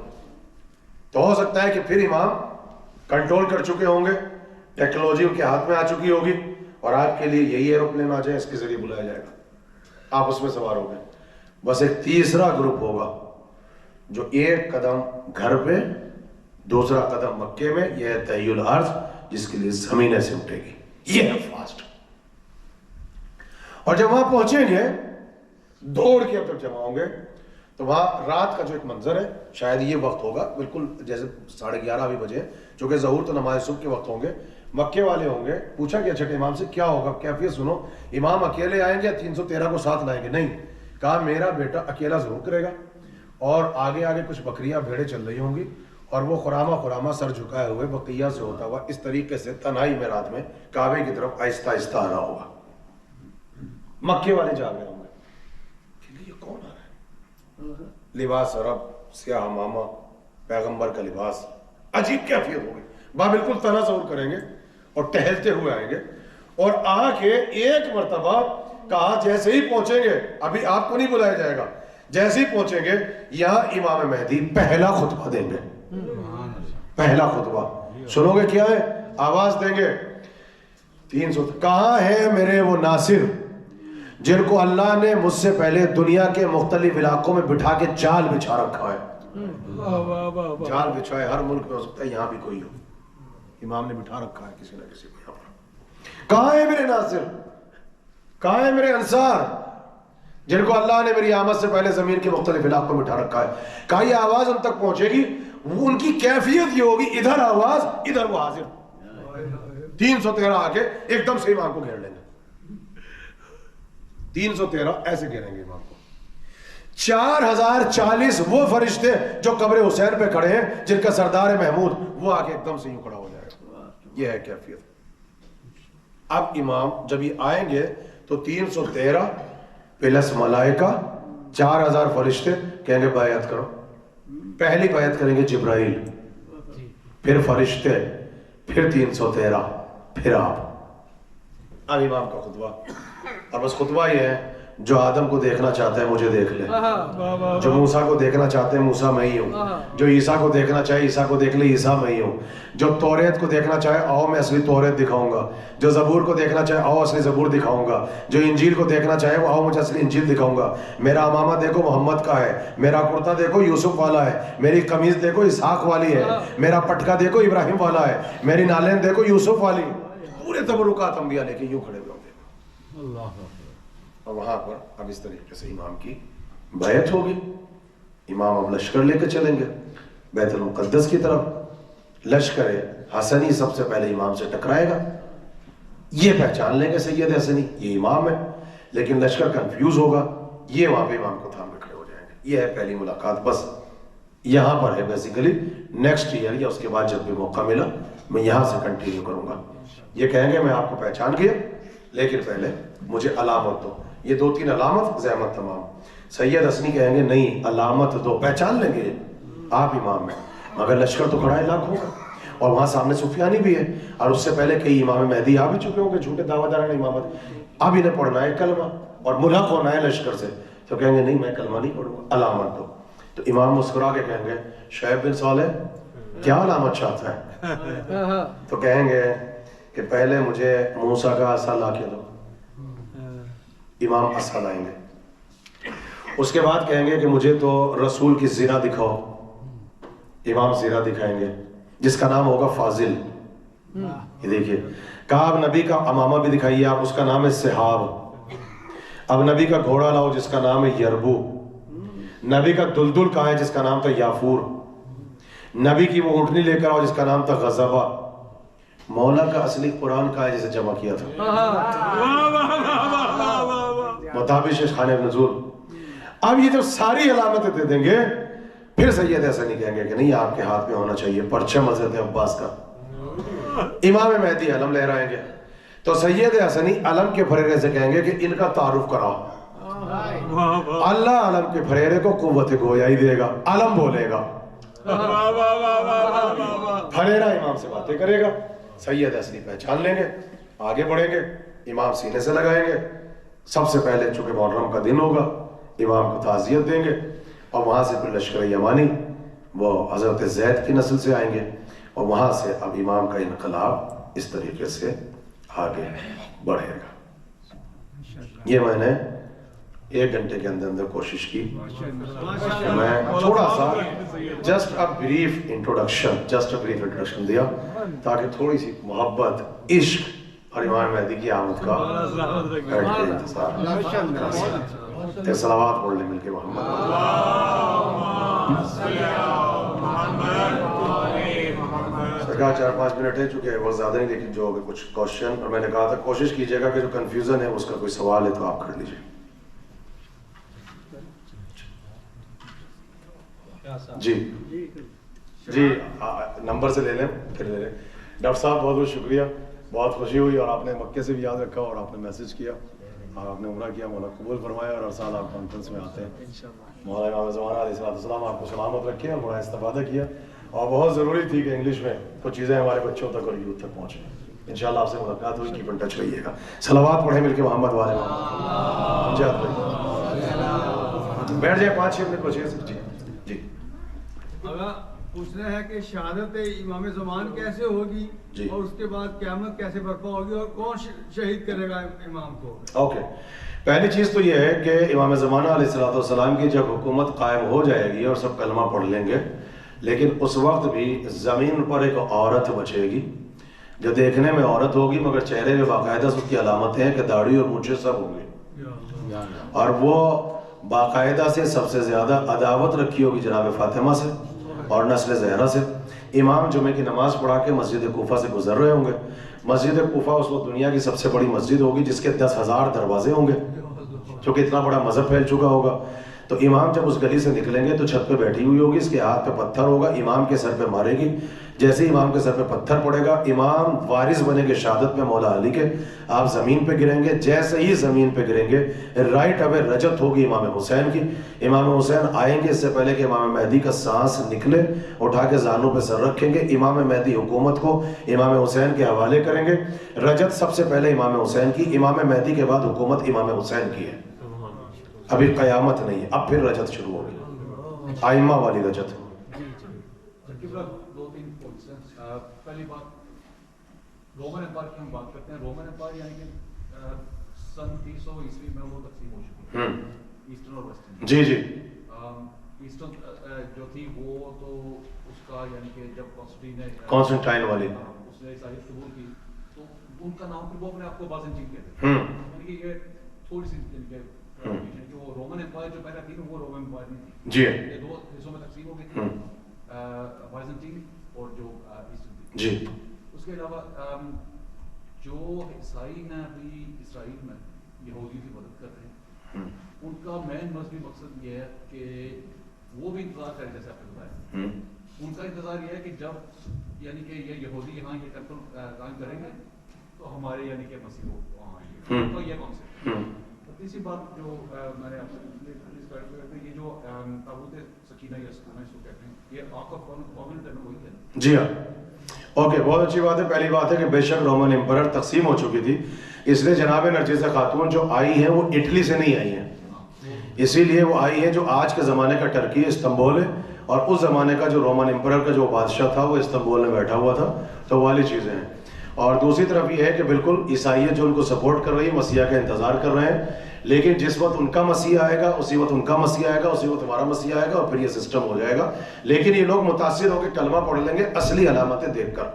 تو ہو سکتا ہے کہ پھر امام کنٹرول کر چکے ہوں گے, ٹیکنالوجی ان کے ہاتھ میں آ چکی ہوگی, اور آپ کے لیے یہی ایروپلین آ جائے, اس کے ذریعے بلایا جائے گا, آپ اس میں سوار ہو گئے. بس ایک تیسرا گروپ ہوگا جو ایک قدم گھر پہ, دوسرا قدم مکے میں, یہ ہے تہی الارض جس کے لیے زمینیں سمٹے گی. یہ ہے فاسٹ. اور جب وہاں پہنچیں گے, دوڑ کے اب تک جمع ہوں گے, تو وہاں رات کا جو ایک منظر ہے, شاید یہ وقت ہوگا بالکل جیسے 11:30 بھی بجے, چونکہ ظہور تو نماز صبح کے وقت ہوں گے. مکے والے ہوں گے, پوچھا کہ چھٹے امام سے کیا ہوگا, کیفیت سنو, امام اکیلے آئیں گے یا 313 کو ساتھ لائیں گے؟ نہیں, کہا میرا بیٹا اکیلا ضرور کرے گا, اور آگے آگے کچھ بکریاں بھیڑیں چل رہی ہوں گی, اور وہ خرامہ سر جھکائے ہوئے بقیہ سے ہوتا ہوا اس طریقے سے تنہائی میں رات میں کعبے کی طرف آہستہ آہستہ آ رہا ہوگا. مکے والے جا رہے ہوں گے کہ یہ کون آ رہا ہے, لباس عرب, سیاہ ماما, پیغمبر کا لباس, عجیب کیفیت ہوگی. بالکل تناظر کریں گے اور ٹہلتے ہوئے آئیں گے, اور آ کے ایک مرتبہ کہا جیسے ہی پہنچیں گے, ابھی آپ کو نہیں بلایا جائے گا, جیسے ہی پہنچیں گے یہاں امام مہدی پہلا خطبہ دیں گے. پہلا خطبہ سنو گے, کیا ہے, آواز دیں گے 300. کہاں ہیں میرے وہ ناصر جن کو اللہ نے مجھ سے پہلے دنیا کے مختلف علاقوں میں بٹھا کے جال بچھا رکھا ہے. جال بچھائے ہر ملک میں ہو سکتا ہے, یہاں بھی کوئی ہو, امام نے بٹھا رکھا ہے کسی نہ کسی کو یہاں پر. کہاں ہے میرے ناصر, کہاں ہے میرے انصار جن کو اللہ نے میری آمد سے پہلے زمین کے مختلف علاقوں میں بٹھا رکھا ہے. کہا یہ آواز ان تک پہنچے گی, وہ ان کی کیفیت یہ ہوگی, ادھر آواز ادھر وہ حاضر. 313 آ کے ایک دم سے امام کو گھیر لیں گے, 313 ایسے گھیریں گے امام کو. 4040 وہ فرشتے جو قبر حسین پہ کھڑے ہیں, جن کا سردار محمود, وہ آ کے ایک دم سے یوں کھڑا ہو جائے گا. یہ ہے کیفیت. اب امام جب یہ آئیں گے تو 313 پلس ملائکہ 4000 فرشتے کہیں گے بیعت کرو. پہلی بیعت کریں گے جبرائیل, پھر فرشتے, پھر 313, پھر آپ. اب امام کا خطبہ, اب بس خطبہ یہ ہے, جو آدم کو دیکھنا چاہتے ہیں مجھے دیکھ لے, جو موسیٰ کو دیکھنا چاہتے ہیں موسیٰ میں ہی ہوں, جو عیسیٰ کو دیکھنا چاہے عیسیٰ کو دیکھ لے, عیسیٰ میں ہی ہوں, جو توریت کو دیکھنا چاہے آؤ میں اصلی توریت دکھاؤں گا, جو زبور کو دیکھنا چاہے آؤ اصلی زبور دکھاؤں گا, جو انجیل کو دیکھنا چاہے وہ آؤ مجھے اصلی انجیل دکھاؤں گا. میرا امامہ دیکھو محمد کا ہے, میرا کرتا دیکھو یوسف والا ہے, میری قمیض دیکھو اسحاق والی ہے, میرا پٹکا دیکھو ابراہیم والا ہے, میری نالین دیکھو یوسف والی. پورے تبرکات انبیاء لے کے یوں کھڑے ہوئے ہوں گے. اور وہاں پر اب اس طریقے سے امام کی بیعت ہوگی. امام اب لشکر لے کے چلیں گے بیت المقدس کی طرف. لشکر حسنی سب سے پہلے امام سے ٹکرائے گا, یہ پہچان لیں گے سید حسنی یہ امام ہے, لیکن لشکر کنفیوز ہوگا, یہ وہاں پہ امام کو تھام کے کھڑے ہو جائیں گے. یہ ہے پہلی ملاقات. بس یہاں پر ہے بیسیکلی. نیکسٹ ایئر یا اس کے بعد جب بھی موقع ملا میں یہاں سے کنٹینیو کروں گا. یہ کہیں گے میں آپ کو پہچان گیا لیکن پہلے مجھے علامت دو. یہ 2-3 علامت زحمت تمام. سید حسنی کہیں گے نہیں علامت دو, پہچان لیں گے آپ امام ہیں, مگر لشکر تو کھڑا ہے لاکھوں کا, اور وہاں سامنے سفیانی بھی ہے, اور اس سے پہلے کئی امام مہدی آ بھی چکے ہوں گے جھوٹے دعویٰ داران امامت. اب انہیں پڑھنا ہے کلمہ اور ملحق ہونا ہے لشکر سے, تو کہیں گے نہیں میں کلمہ نہیں پڑھوں گا, علامت دو. تو امام مسکرا کے کہیں گے شعیب بن صالح کیا علامت چاہتا ہے؟ تو کہیں گے کہ پہلے مجھے موسیٰ کا عصا لا کے دو. امام عصا لائیں گے. اس کے بعد کہیں گے کہ مجھے تو رسول کی زرہ دکھاؤ. امام زرہ دکھائیں گے جس کا نام ہوگا فاضل. یہ دیکھیے کعب نبی کا امامہ بھی دکھائیے آپ, اس کا نام ہے سحاب. اب نبی کا گھوڑا لاؤ جس کا نام ہے یربو. نبی کا دلدل کہاں ہے جس کا نام تھا یافور. نبی کی وہ اونٹنی لے کر آؤ جس کا نام تھا غضبہ. مولا کا اصلی قرآن کہاں ہے جسے جمع کیا تھا؟ مطابق خانہ نزول. اب یہ جب ساری علامتیں دے دیں گے پھر سید حسنی کہیں گے کہ نہیں آپ کے ہاتھ میں ہونا چاہیے پرچم حضرت عباس کا. امام مہدی علم لہرائیں گے تو سید حسنی علم کے پھریرے سے کہیں گے کہ ان کا تعارف کراؤ. اللہ علم کے پھریرے کو قوت گویائی دے گا, علم بولے گا, پھریرا امام سے باتیں کرے گا. سید حسنی پہچان لیں گے, آگے بڑھیں گے, امام سینے سے لگائیں گے. سب سے پہلے چونکہ محرم کا دن ہوگا امام کو تعزیت دیں گے, اور وہاں سے پھر لشکر یمانی وہ حضرت زید کی نسل سے آئیں گے, اور وہاں سے اب امام کا انقلاب اس طریقے سے آگے بڑھے گا. یہ میں نے 1 گھنٹے کے اندر کوشش کی. میں تھوڑا سا جسٹ ا بریف انٹروڈکشن دیا تاکہ تھوڑی سی محبت, عشق اور امام مہدی کی آمد کا انتظار کر سکیں. صلوات پڑھ لیں مل کے محمد. سرکار 4-5 منٹ ہے چونکہ بہت زیادہ نہیں, لیکن جو کچھ کوشچن, اور میں نے کہا تھا کوشش کیجئے گا کہ جو کنفیوژن ہے اس کا کوئی سوال ہے تو آپ کر لیجئے. جی جی نمبر سے لے لیں پھر لے لیں. ڈاکٹر صاحب بہت بہت شکریہ, بہت خوشی ہوئی, اور آپ نے مکے سے بھی یاد رکھا اور آپ نے میسج کیا, اور آپ نے عمرہ کیا, مولا قبول فرمایا, اور ہر سال آپ کانفرنس میں آتے ہیں. مولا امام زمانہ علیہ السلام آپ کو سلامت رکھے اور بڑا استفادہ کیا, اور بہت ضروری تھی کہ انگلش میں کچھ چیزیں ہمارے بچوں تک اور یوتھ تک پہنچیں. انشاءاللہ آپ سے ملاقات ہوئی, کیپ ان ٹچ رہیے گا. صلوات پڑھیں مل کے محمد والے محمد. بیٹھ جائیں 5-6 منٹ بچے. جی جی اگر پوچھنا ہے کہ شہادت امام زمان کیسے ہوگی جی, اور اس کے بعد قیامت کیسے برپا ہوگی, اور کون شہید کرے گا امام کو؟ اوکے, پہلی چیز تو یہ ہے کہ امام زمانہ علیہ السلام کی جب حکومت قائم ہو جائے گی اور سب کلمہ پڑھ لیں گے, لیکن اس وقت بھی زمین پر ایک عورت بچے گی جو دیکھنے میں عورت ہوگی مگر چہرے میں باقاعدہ اس کی علامتیں ہیں کہ داڑھی اور مونچھیں سب ہوں گے, اور وہ باقاعدہ سے سب سے زیادہ عداوت رکھی ہوگی جناب فاطمہ سے اور نسل زہرا سے. امام جمعہ کی نماز پڑھا کے مسجد کوفہ سے گزر رہے ہوں گے. مسجد کوفہ اس وقت دنیا کی سب سے بڑی مسجد ہوگی جس کے 10,000 دروازے ہوں گے, کیونکہ اتنا بڑا مذہب پھیل چکا ہوگا. تو امام جب اس گلی سے نکلیں گے تو چھت پہ بیٹھی ہوئی ہوگی, اس کے ہاتھ پہ پتھر ہوگا, امام کے سر پہ مارے گی. جیسے امام کے سر پہ پتھر پڑے گا امام وارث بنیں گے شہادت میں مولا علی کے, آپ زمین پہ گریں گے. جیسے ہی زمین پہ گریں گے رائٹ اوے رجت ہوگی امام حسین کی. امام حسین آئیں گے اس سے پہلے کہ امام مہدی کا سانس نکلے, اٹھا کے زانوں پہ سر رکھیں گے. امام مہدی حکومت کو امام حسین کے حوالے کریں گے. رجت سب سے پہلے امام حسین کی, امام مہدی کے بعد حکومت امام حسین کی ہے. ابھی قیامت نہیں ہے, اب پھر رجت شروع ہوگی, آئمہ والی رجت. پہلی بات رومن امپائر کی ہم بات کرتے ہیں. رومن امپائر یعنی کہ سن 300 عیسوی میں وہ تقسیم ہو چکی ہے ایسٹرن اور ویسٹرن. جی جی ایسٹرن جو تھی وہ تو اس کا یعنی کہ جب کانسٹنٹائن والی اس نے عیسائیت قبول کی تو ان کا نام پھر وہ اپنے آپ کو بازنطین کہتے ہیں. یعنی کہ یہ تھوڑی سی کہ وہ رومن امپائر جو پہلا تھی وہ رومن امپائر نہیں تھی. جی یہ 2 حصوں میں تقسیم ہو گئی تھی, بازنطین اور جو ایسٹرن. جی اس کے علاوہ جو عیسائی ہیں ابھی اسرائیل میں یہودیوں کی مدد کر رہے ہیں, ان کا مین مذہبی مقصد یہ ہے کہ وہ بھی انتظار کریں جیسے آپ نے بتایا ان کا انتظار یہ ہے کہ جب یعنی کہ یہ یہودی یہاں یہ ٹیمپل قائم کریں گے تو ہمارے یعنی کہ مسیح وہاں آئیں گے. تو یہ کانسیپٹ ہے. تیسری بات جو میں نے آپ سے یہ جو تابوت سکینہ یا سکینہ اس کو کہتے ہیں یہ آرک آف کونینٹ ہے وہی ہے. جی ہاں اوکے بہت اچھی بات ہے. پہلی بات ہے کہ بے شک رومن امپرر تقسیم ہو چکی تھی, اس لیے جناب نرجسہ خاتون جو آئی ہیں وہ اٹلی سے نہیں آئی ہیں, اسی لیے وہ آئی ہیں جو آج کے زمانے کا ٹرکی استنبول ہے, اور اس زمانے کا جو رومن امپرر کا جو بادشاہ تھا وہ استنبول میں بیٹھا ہوا تھا. تو وہ والی چیزیں ہیں. اور دوسری طرف یہ ہے کہ بالکل عیسائیت جو ان کو سپورٹ کر رہی ہے مسیح کا انتظار کر رہے ہیں, لیکن جس وقت ان کا مسیح آئے گا اسی وقت ان کا مسیح آئے گا, اسی وقت ہمارا مسیح آئے گا, اور پھر یہ سسٹم ہو جائے گا. لیکن یہ لوگ متاثر ہو کے کلمہ پڑھ لیں گے اصلی علامتیں دیکھ کر.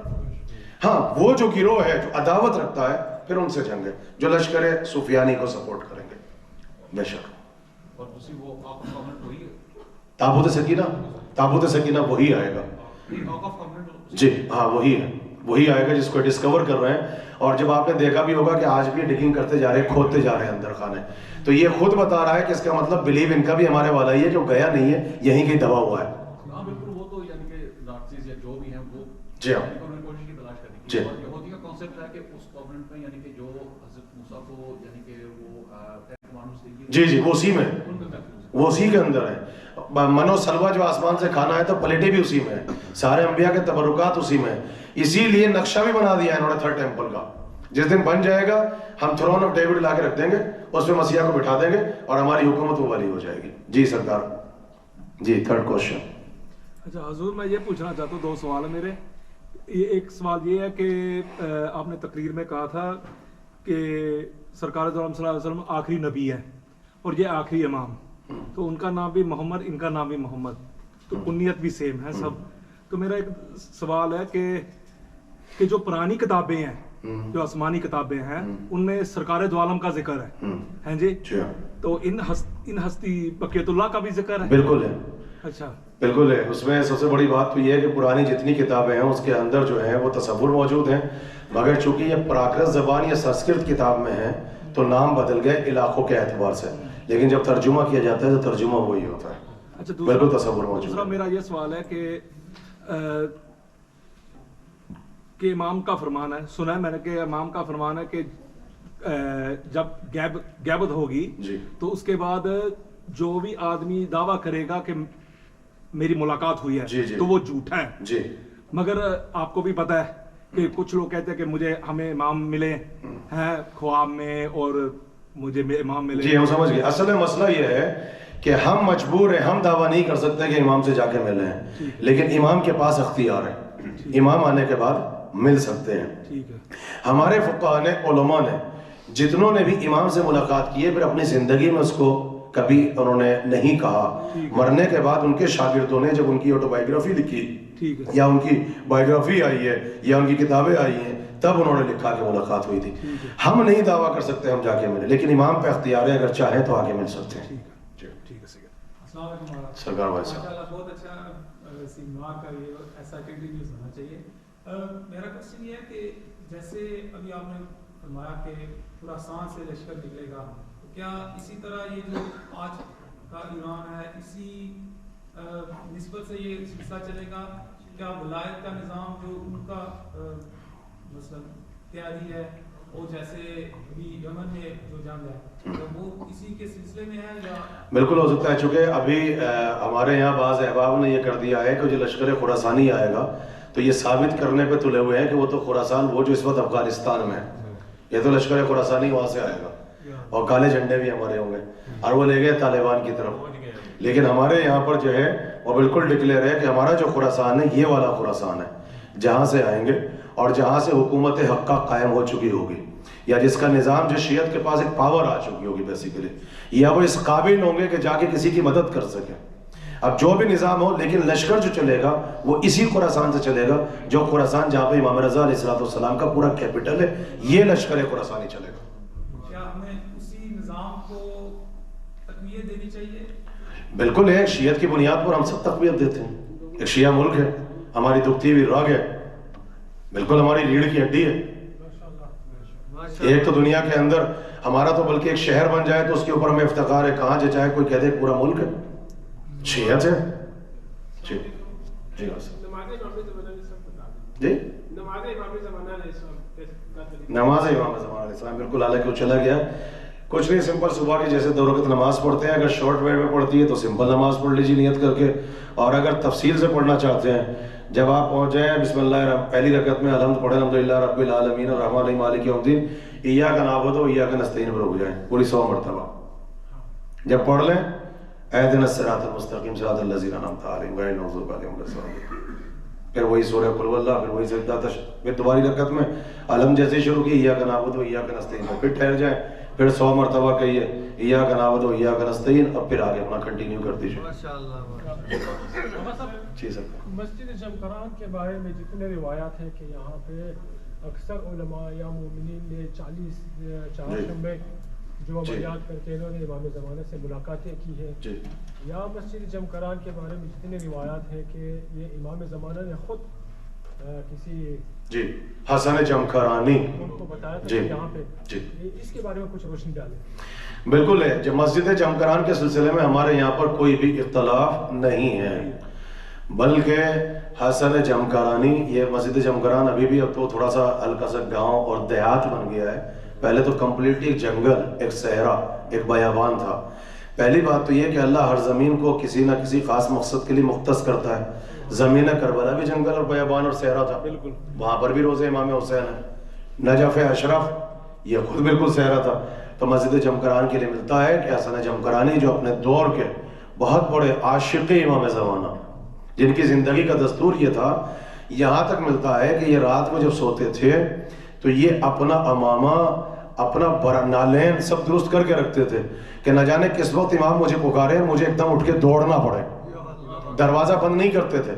ہاں وہ جو گروہ ہے جو عداوت رکھتا ہے پھر ان سے جنگ ہے, جو لشکر سفیانی کو سپورٹ کریں گے بے شک. اور دوسری وہ آرک آف کونینٹ وہی ہے تابوت سکینہ, تابوت سکینہ وہی آئے گا. آرک آف کونینٹ جی ہاں وہی ہے, وہی آئے گا جس کو ڈسکور کر رہے ہیں. اور جب آپ نے دیکھا بھی ہوگا کہ آج بھی ڈگنگ کرتے جا رہے ہیں, کھودتے جا رہے ہیں اندر خانے, تو یہ خود بتا رہا ہے کہ اس کا مطلب بلیو ان کا بھی ہمارے والا ہی ہے, جو گیا نہیں ہے یہیں کہیں دبا ہوا ہے. ہاں بالکل, وہ تو یعنی کہ نازیز یا جو بھی ہیں وہ جی ہاں انہوں نے کوشش کی تلاش کرنے کی. جی. اور یہودی کا کانسیپٹ ہے کہ اس کونینٹ میں یعنی کہ جو حضرت موسیٰ کو یعنی کہ وہ ٹین کمانڈمنٹس دی گئی, جی جی وہ اسی میں, ان میں محفوظ ہے. وہ اسی کے اندر ہے. منو سلوا جو آسمان سے کھانا ہے تو پلیٹیں بھی اسی میں ہیں, سارے انبیاء کے تبرکات اسی میں ہیں. اسی لیے نقشہ بھی بنا دیا ہے انہوں نے تھرڈ ٹیمپل کا. جس دن بن جائے گا ہم تھرون آف ڈیوڈ لا کے رکھ دیں گے, اس پہ مسیح کو بٹھا دیں گے اور ہماری حکومت وہ والی ہو جائے گی. جی سرکار. جی تھرڈ کوشچن. اچھا حضور میں یہ پوچھنا چاہتا ہوں, دو سوال ہے میرے. ایک سوال یہ ہے کہ آپ نے تقریر میں کہا تھا کہ سرکار دو عالم صلی اللہ علیہ وسلم آخری نبی ہے اور یہ آخری امام, تو ان کا نام بھی محمد, ان کا نام بھی محمد, تو کنیت بھی سیم ہے سب. تو میرا ایک سوال ہے کہ جو پرانی کتابیں ہیں, جو آسمانی کتابیں ہیں, ان میں سرکار دو عالم کا ذکر ہے ہیں جی, تو ان ہستی بقیت اللہ کا بھی ذکر ہے؟ بالکل ہے. اچھا بالکل ہے. اس میں سب سے بڑی بات تو یہ ہے کہ پرانی جتنی کتابیں ہیں اس کے اندر جو ہیں وہ تصور موجود ہیں, مگر چونکہ یہ پراکرت زبان یا سنسکرت کتاب میں ہیں تو نام بدل گئے علاقوں کے اعتبار سے, لیکن جب ترجمہ کیا جاتا ہے تو ترجمہ وہی ہوتا ہے. اچھا بالکل تصور موجود ہے. دوسرا میرا یہ سوال ہے کہ امام کا فرمان ہے, سنا ہے میں نے کہ امام کا فرمان ہے کہ جب غیبت ہوگی تو اس کے بعد جو بھی آدمی دعویٰ کرے گا کہ میری ملاقات ہوئی ہے تو وہ جھوٹا ہے. جی مگر آپ کو بھی پتہ ہے کہ کچھ لوگ کہتے ہیں کہ ہمیں امام ملے ہیں خواب میں اور مجھے امام ملے. جی ہم سمجھ گئے. اصل میں مسئلہ یہ ہے کہ ہم مجبور ہیں, ہم دعویٰ نہیں کر سکتے کہ امام سے جا کے ملے ہیں, لیکن امام کے پاس اختیار ہے, امام آنے کے بعد مل سکتے ہیں. ہمارے فقہاء نے, علماء نے, جتنوں نے بھی امام سے ملاقات کی ہے پھر اپنی زندگی میں اس کو کبھی انہوں نے نہیں کہا. مرنے کے بعد ان کے شاگردوں نے جب ان کی آٹوبایوگرافی لکھی یا ان کی بایوگرافی آئی ہے یا ان کی کتابیں آئی ہیں تب انہوں نے لکھا کہ ملاقات ہوئی تھی. ہم نہیں دعویٰ کر سکتے ہم جا کے ملے, لیکن امام پہ اختیار ہے, اگر چاہیں تو آگے مل سکتے ہیں. سرکار بھائی صاحب بہت اچھا سیمینار کا یہ ایسا کنٹینیوس ہونا چاہیے. میرا کوشچن یہ ہے کہ جیسے ابھی آپ نے فرمایا کہ خراسان سے لشکر نکلے گا, تو کیا اسی طرح یہ جو آج کا ایران ہے اسی نسبت سے یہ سلسلہ چلے گا؟ کیا ولایت کا نظام جو ان کا مثلا تیاری ہے وہ جیسے ابھی یمن میں جو جنگ ہے تو وہ اسی کے سلسلے میں ہے یا؟ بالکل ہو سکتا ہے, چونکہ ابھی ہمارے یہاں بعض احباب نے یہ کر دیا ہے کہ جو لشکر خراسانی آئے گا تو یہ ثابت کرنے پہ تلے ہوئے ہیں کہ وہ تو خراسان وہ جو اس وقت افغانستان میں ہے, یہ تو لشکر خراسانی وہاں سے آئے گا اور کالے جھنڈے بھی ہمارے ہوں گے اور وہ لے گئے طالبان کی طرف. لیکن ہمارے یہاں پر جو ہے وہ بالکل ڈکلیئر ہے کہ ہمارا جو خراسان ہے یہ والا خراسان ہے جہاں سے آئیں گے اور جہاں سے حکومت حقہ قائم ہو چکی ہوگی, یا جس کا نظام جو شیعت کے پاس ایک پاور آ چکی ہوگی بیسیکلی, یا وہ اس قابل ہوں گے کہ جا کے کسی کی مدد کر سکیں. اب جو بھی نظام ہو, لیکن لشکر جو چلے گا وہ اسی خراسان سے چلے گا, جو خراسان جہاں پہ امام رضا علیہ السلام کا پورا کیپٹل ہے, یہ لشکر خراسانی چلے گا. کیا ہمیں اسی نظام کو تقویت دینی چاہیے؟ بالکل ہے, شیعت کی بنیاد پر ہم سب تقویت دیتے ہیں. ایک شیعہ ملک ہے, ہماری دکھتی ہوئی رگ ہے, بالکل ہماری ریڑھ کی ہڈی ہے. ایک تو دنیا کے اندر ہمارا تو بلکہ ایک شہر بن جائے تو اس کے اوپر ہمیں افتخار ہے, کہاں جو چاہے کوئی کہہ دے پورا ملک ہے, شیعت ہے. جی نماز امام زمانہ نے سب بتا جی نماز امام زمانہ نے سب نماز امام زمان علیہ السلام بالکل، حالانکہ وہ چلا گیا کچھ نہیں، سمپل صبح کی جیسے 2 رکعت نماز پڑھتے ہیں، اگر شارٹ ویڈ میں پڑھتی ہے تو سمپل نماز پڑھ لیجیے نیت کر کے، اور اگر تفصیل سے پڑھنا چاہتے ہیں جب آپ پہنچ جائیں بسم اللہ پہلی رکعت میں الحمد پڑھیں الحمدللہ رب العالمین الرحمن الرحیم مالک یوم الدین ایاک نعبد و ایاک نستعین پر رک جائیں پوری 100 مرتبہ، جب پڑھ لیں اہدنا الصراط المستقیم صراط الذین انعمت علیہم غیر المغضوب علیہم ولا الضالین، پھر وہی سورہ قل واللہ، پھر وہی سجدہ پھر دوباری رکعت میں الحمد جیسے شروع کی ایاک نعبد و ایاک نستعین، پھر ٹھہر جائیں، پھر 100 مرتبہ کہیے ایاک نعبد و ایاک نستعین، اب پھر آگے اپنا کنٹینیو کر دیجیے۔ جی سر، مسجد جمکران کے بارے میں جتنے روایات ہیں کہ یہاں پہ اکثر علماء یا مومنین نے 40 چہارشنبے جو عملیات کر کے انہوں نے امام زمانہ سے ملاقاتیں کی ہیں، یا مسجد جمکران کے بارے میں جتنے روایات ہیں کہ یہ امام زمانہ نے خود کسی جی حسن جمکرانی ان کو بتایا تھا کہ یہاں پہ اس کے بارے میں کچھ روشنی ڈالیں۔ بالکل ہے، جب مسجد جمکران کے سلسلے میں ہمارے یہاں پر کوئی بھی اختلاف نہیں ہے، بلکہ حسن جمکرانی، یہ مسجد جمکران ابھی بھی اب تو تھوڑا سا ہلکا سا گاؤں اور دیہات بن گیا ہے، پہلے تو کمپلیٹلی ایک جنگل، ایک صحرا، ایک بیابان تھا۔ پہلی بات تو یہ کہ اللہ ہر زمین کو کسی نہ کسی خاص مقصد کے لیے مختص کرتا ہے، زمین کربلا بھی جنگل اور بیابان اور صحرا تھا، وہاں پر بھی روزہ امام حسین ہے، نجف اشرف یہ خود بالکل صحرا تھا، تو مسجد جمکران کے لیے ملتا ہے کہ حسن جمکرانی جو اپنے دور کے بہت بڑے عاشق امام زمانہ، جن کی زندگی کا دستور یہ تھا، یہاں تک ملتا ہے کہ یہ رات میں جب سوتے تھے تو یہ اپنا امامہ، اپنا نالین سب درست کر کے رکھتے تھے کہ نہ جانے کس وقت امام مجھے پکارے، مجھے ایک دم اٹھ کے دوڑنا پڑے، دروازہ بند نہیں کرتے تھے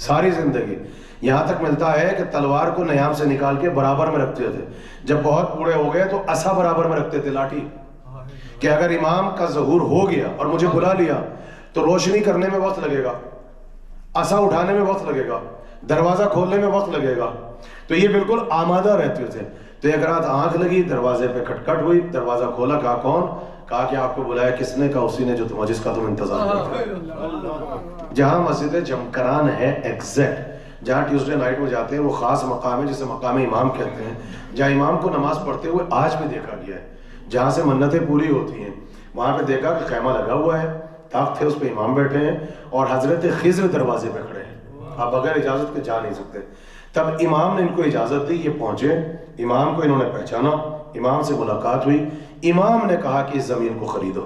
ساری زندگی۔ یہاں تک ملتا ہے کہ تلوار کو نیام سے نکال کے برابر میں رکھتے تھے، جب بہت بوڑھے ہو گئے تو عصا برابر میں رکھتے تھے، لاٹھی، کہ اگر امام کا ظہور ہو گیا اور مجھے بلا لیا تو روشنی کرنے میں وقت لگے گا، عصا اٹھانے میں وقت لگے گا، دروازہ کھولنے میں وقت لگے گا، تو یہ بالکل آمادہ رہتے تھے۔ تو ایک رات آنکھ لگی، دروازے پہ کھٹکھٹ ہوئی، دروازہ کھولا، کہا کون؟ کہا کہ آپ کو بلایا کس نے؟ کہا اسی نے جو جس کا تم انتظار کرتے۔ جہاں مسجد جمکران ہے ایگزیکٹ، جہاں ٹیوزڈے نائٹ میں جاتے ہیں، وہ خاص مقام ہے جسے مقام امام کہتے ہیں، جہاں امام کو نماز پڑھتے ہوئے آج بھی دیکھا گیا ہے، جہاں سے منتیں پوری ہوتی ہیں، وہاں پہ دیکھا کہ خیمہ لگا ہوا ہے، تخت ہے، اس پہ امام بیٹھے ہیں اور حضرت خضر دروازے پہ کھڑے ہیں، آپ بغیر اجازت کے جا نہیں سکتے۔ تب امام نے ان کو اجازت دی، یہ پہنچے، امام کو انہوں نے پہچانا، امام سے ملاقات ہوئی، امام نے کہا کہ اس زمین کو خریدو،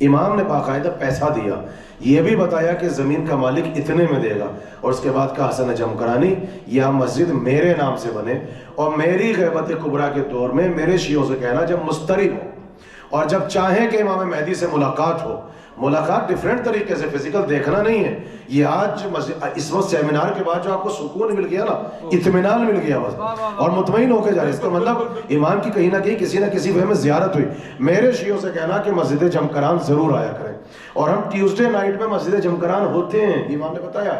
امام نے باقاعدہ پیسہ دیا، یہ بھی بتایا کہ زمین کا مالک اتنے میں دے گا، اور اس کے بعد کہا حسن جمکرانی یہاں مسجد میرے نام سے بنے، اور میری غیبت کبریٰ کے دور میں میرے شیعوں سے کہنا جب مسترب ہو اور جب چاہیں کہ امام مہدی سے ملاقات ہو، ملاقات ڈیفرنٹ طریقے سے، فزیکل دیکھنا نہیں ہے، یہ آج اس وقت سیمینار کے بعد جو آپ کو سکون مل گیا نا، اطمینان مل گیا بس، اور مطمئن ہو کے جا رہے، اس کا مطلب امام کی کہیں نہ کہیں کسی نہ کسی وجہ میں زیارت ہوئی۔ میرے شیعوں سے کہنا کہ مسجد جمکران ضرور آیا کریں، اور ہم ٹیوزڈے نائٹ میں مسجد جمکران ہوتے ہیں، امام نے بتایا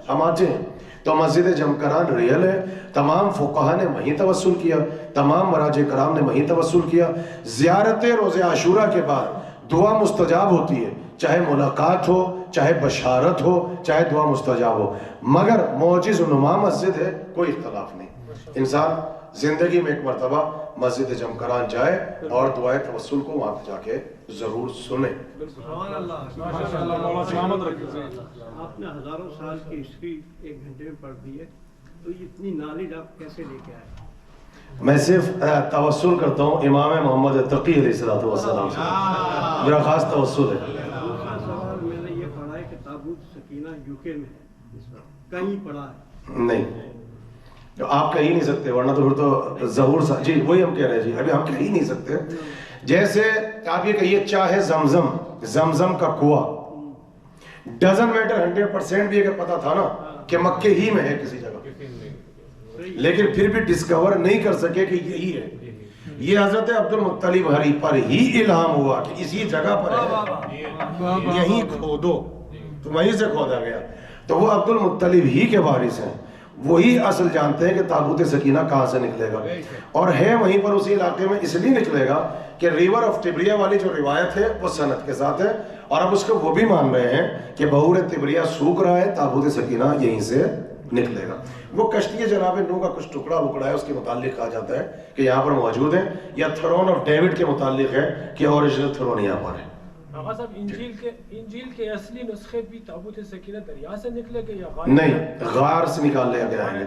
ہم آتے ہیں، تو مسجد جمکران ریئل ہے، تمام فقہا نے وہیں توسل کیا، تمام مراجع کرام نے وہیں توسل کیا۔ زیارت روز عاشورہ کے بعد دعا مستجاب ہوتی ہے، چاہے ملاقات ہو، چاہے بشارت ہو، چاہے دعا مستجاب ہو، مگر معجز نما مسجد ہے، کوئی اختلاف نہیں۔ انسان زندگی میں ایک مرتبہ مسجد جمکران جائے اور دعائے توسل کو وہاں جا کے ضرور سنے۔ آپ نے ہزاروں سال کی ہسٹری 1 گھنٹے میں پڑھ دی ہے، تو اتنی نالج آپ کیسے لے کے آئے؟ میں صرف توسل کرتا ہوں امام محمد تقی علیہ السلام سے، میرا خاص توسل ہے۔ دوسرا سوال میں نے یہ پڑھا ہے کہ تابوت سکینہ UK میں ہے، اس وقت کہیں پڑھا ہے؟ نہیں، آپ کہہ ہی نہیں سکتے، ورنہ تو پھر تو ظہور جی وہی ہم کہہ رہے ہیں، جی ابھی ہم کہہ ہی نہیں سکتے۔ جیسے آپ یہ کہیے چاہے زمزم کا کنواں، ڈزن میٹر 100% بھی اگر پتا تھا نا کہ مکے ہی میں ہے کسی جگہ، لیکن پھر بھی ڈسکور نہیں کر سکے کہ یہی ہے، یہ حضرت عبد المطلب ہری پر ہی الہام ہوا کہ اسی جگہ پر ہے، یہیں کھودو، تو وہیں سے کھودا گیا، تو وہ عبد المطلب ہی کے وارث ہیں، وہی اصل جانتے ہیں کہ تابوت سکینہ کہاں سے نکلے گا، اور ہے وہیں پر اسی علاقے میں اس لیے نکلے گا کہ ریور آف تبریہ والی جو روایت ہے وہ سند کے ساتھ ہے، اور اب اس کو وہ بھی مان رہے ہیں کہ بحور تبریہ سوکھ رہا ہے، تابوت سکینہ یہیں سے نکلے گا۔ وہ کشتی جناب نوح کا کچھ ٹکڑا وکڑا ہے، اس کے متعلق کہا جاتا ہے کہ یہاں پر موجود ہے، یا تھرون آف ڈیوڈ کے متعلق ہے کہ اوریجنل تھرون یہاں پر ہے۔ آقا صاحب انجیل کے اصلی نسخے بھی تابوت سکینہ دریا سے نکلے گئے یا غار؟ نہیں، غار سے نکال لیا گیا ہے۔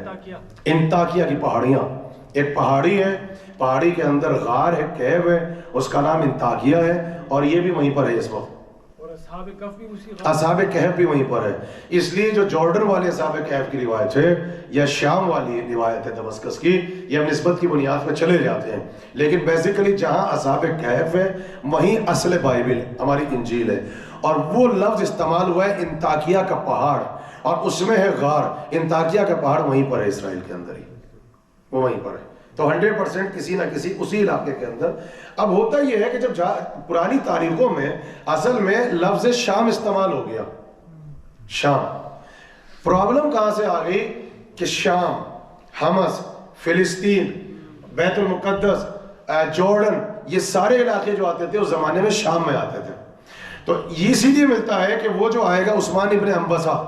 انطاکیہ کی پہاڑیاں، ایک پہاڑی ہے، پہاڑی کے اندر غار ہے، کیو ہے، اس کا نام انطاکیہ ہے، اور یہ بھی وہیں پر ہے اس وقت۔ اور اصحاب کہف بھی اسی اصحاب کہف بھی وہیں پر ہے۔ اس لیے جو جارڈن والے اصحاب کہف کی روایت ہے یا شام والی روایت ہے دمشق کی، یہ ہم نسبت کی بنیاد پر چلے جاتے ہیں، لیکن بیسیکلی جہاں اصحاب کہف ہے وہیں اصل بائبل ہماری انجیل ہے، اور وہ لفظ استعمال ہوا ہے انطاکیہ کا پہاڑ، اور اس میں ہے غار۔ انطاکیہ کا پہاڑ وہیں پر ہے، اسرائیل کے اندر ہی وہ وہیں پر ہے۔ تو 100% کسی نہ کسی اسی علاقے کے اندر۔ اب ہوتا یہ ہے کہ جب پرانی تاریخوں میں اصل میں لفظ شام استعمال ہو گیا، شام۔ پرابلم کہاں سے آ گئی کہ شام، حمص، فلسطین، بیت المقدس، جارڈن، یہ سارے علاقے جو آتے تھے اس زمانے میں شام میں آتے تھے۔ تو یہ اسی لیے ملتا ہے کہ وہ جو آئے گا عثمان ابن انبسہ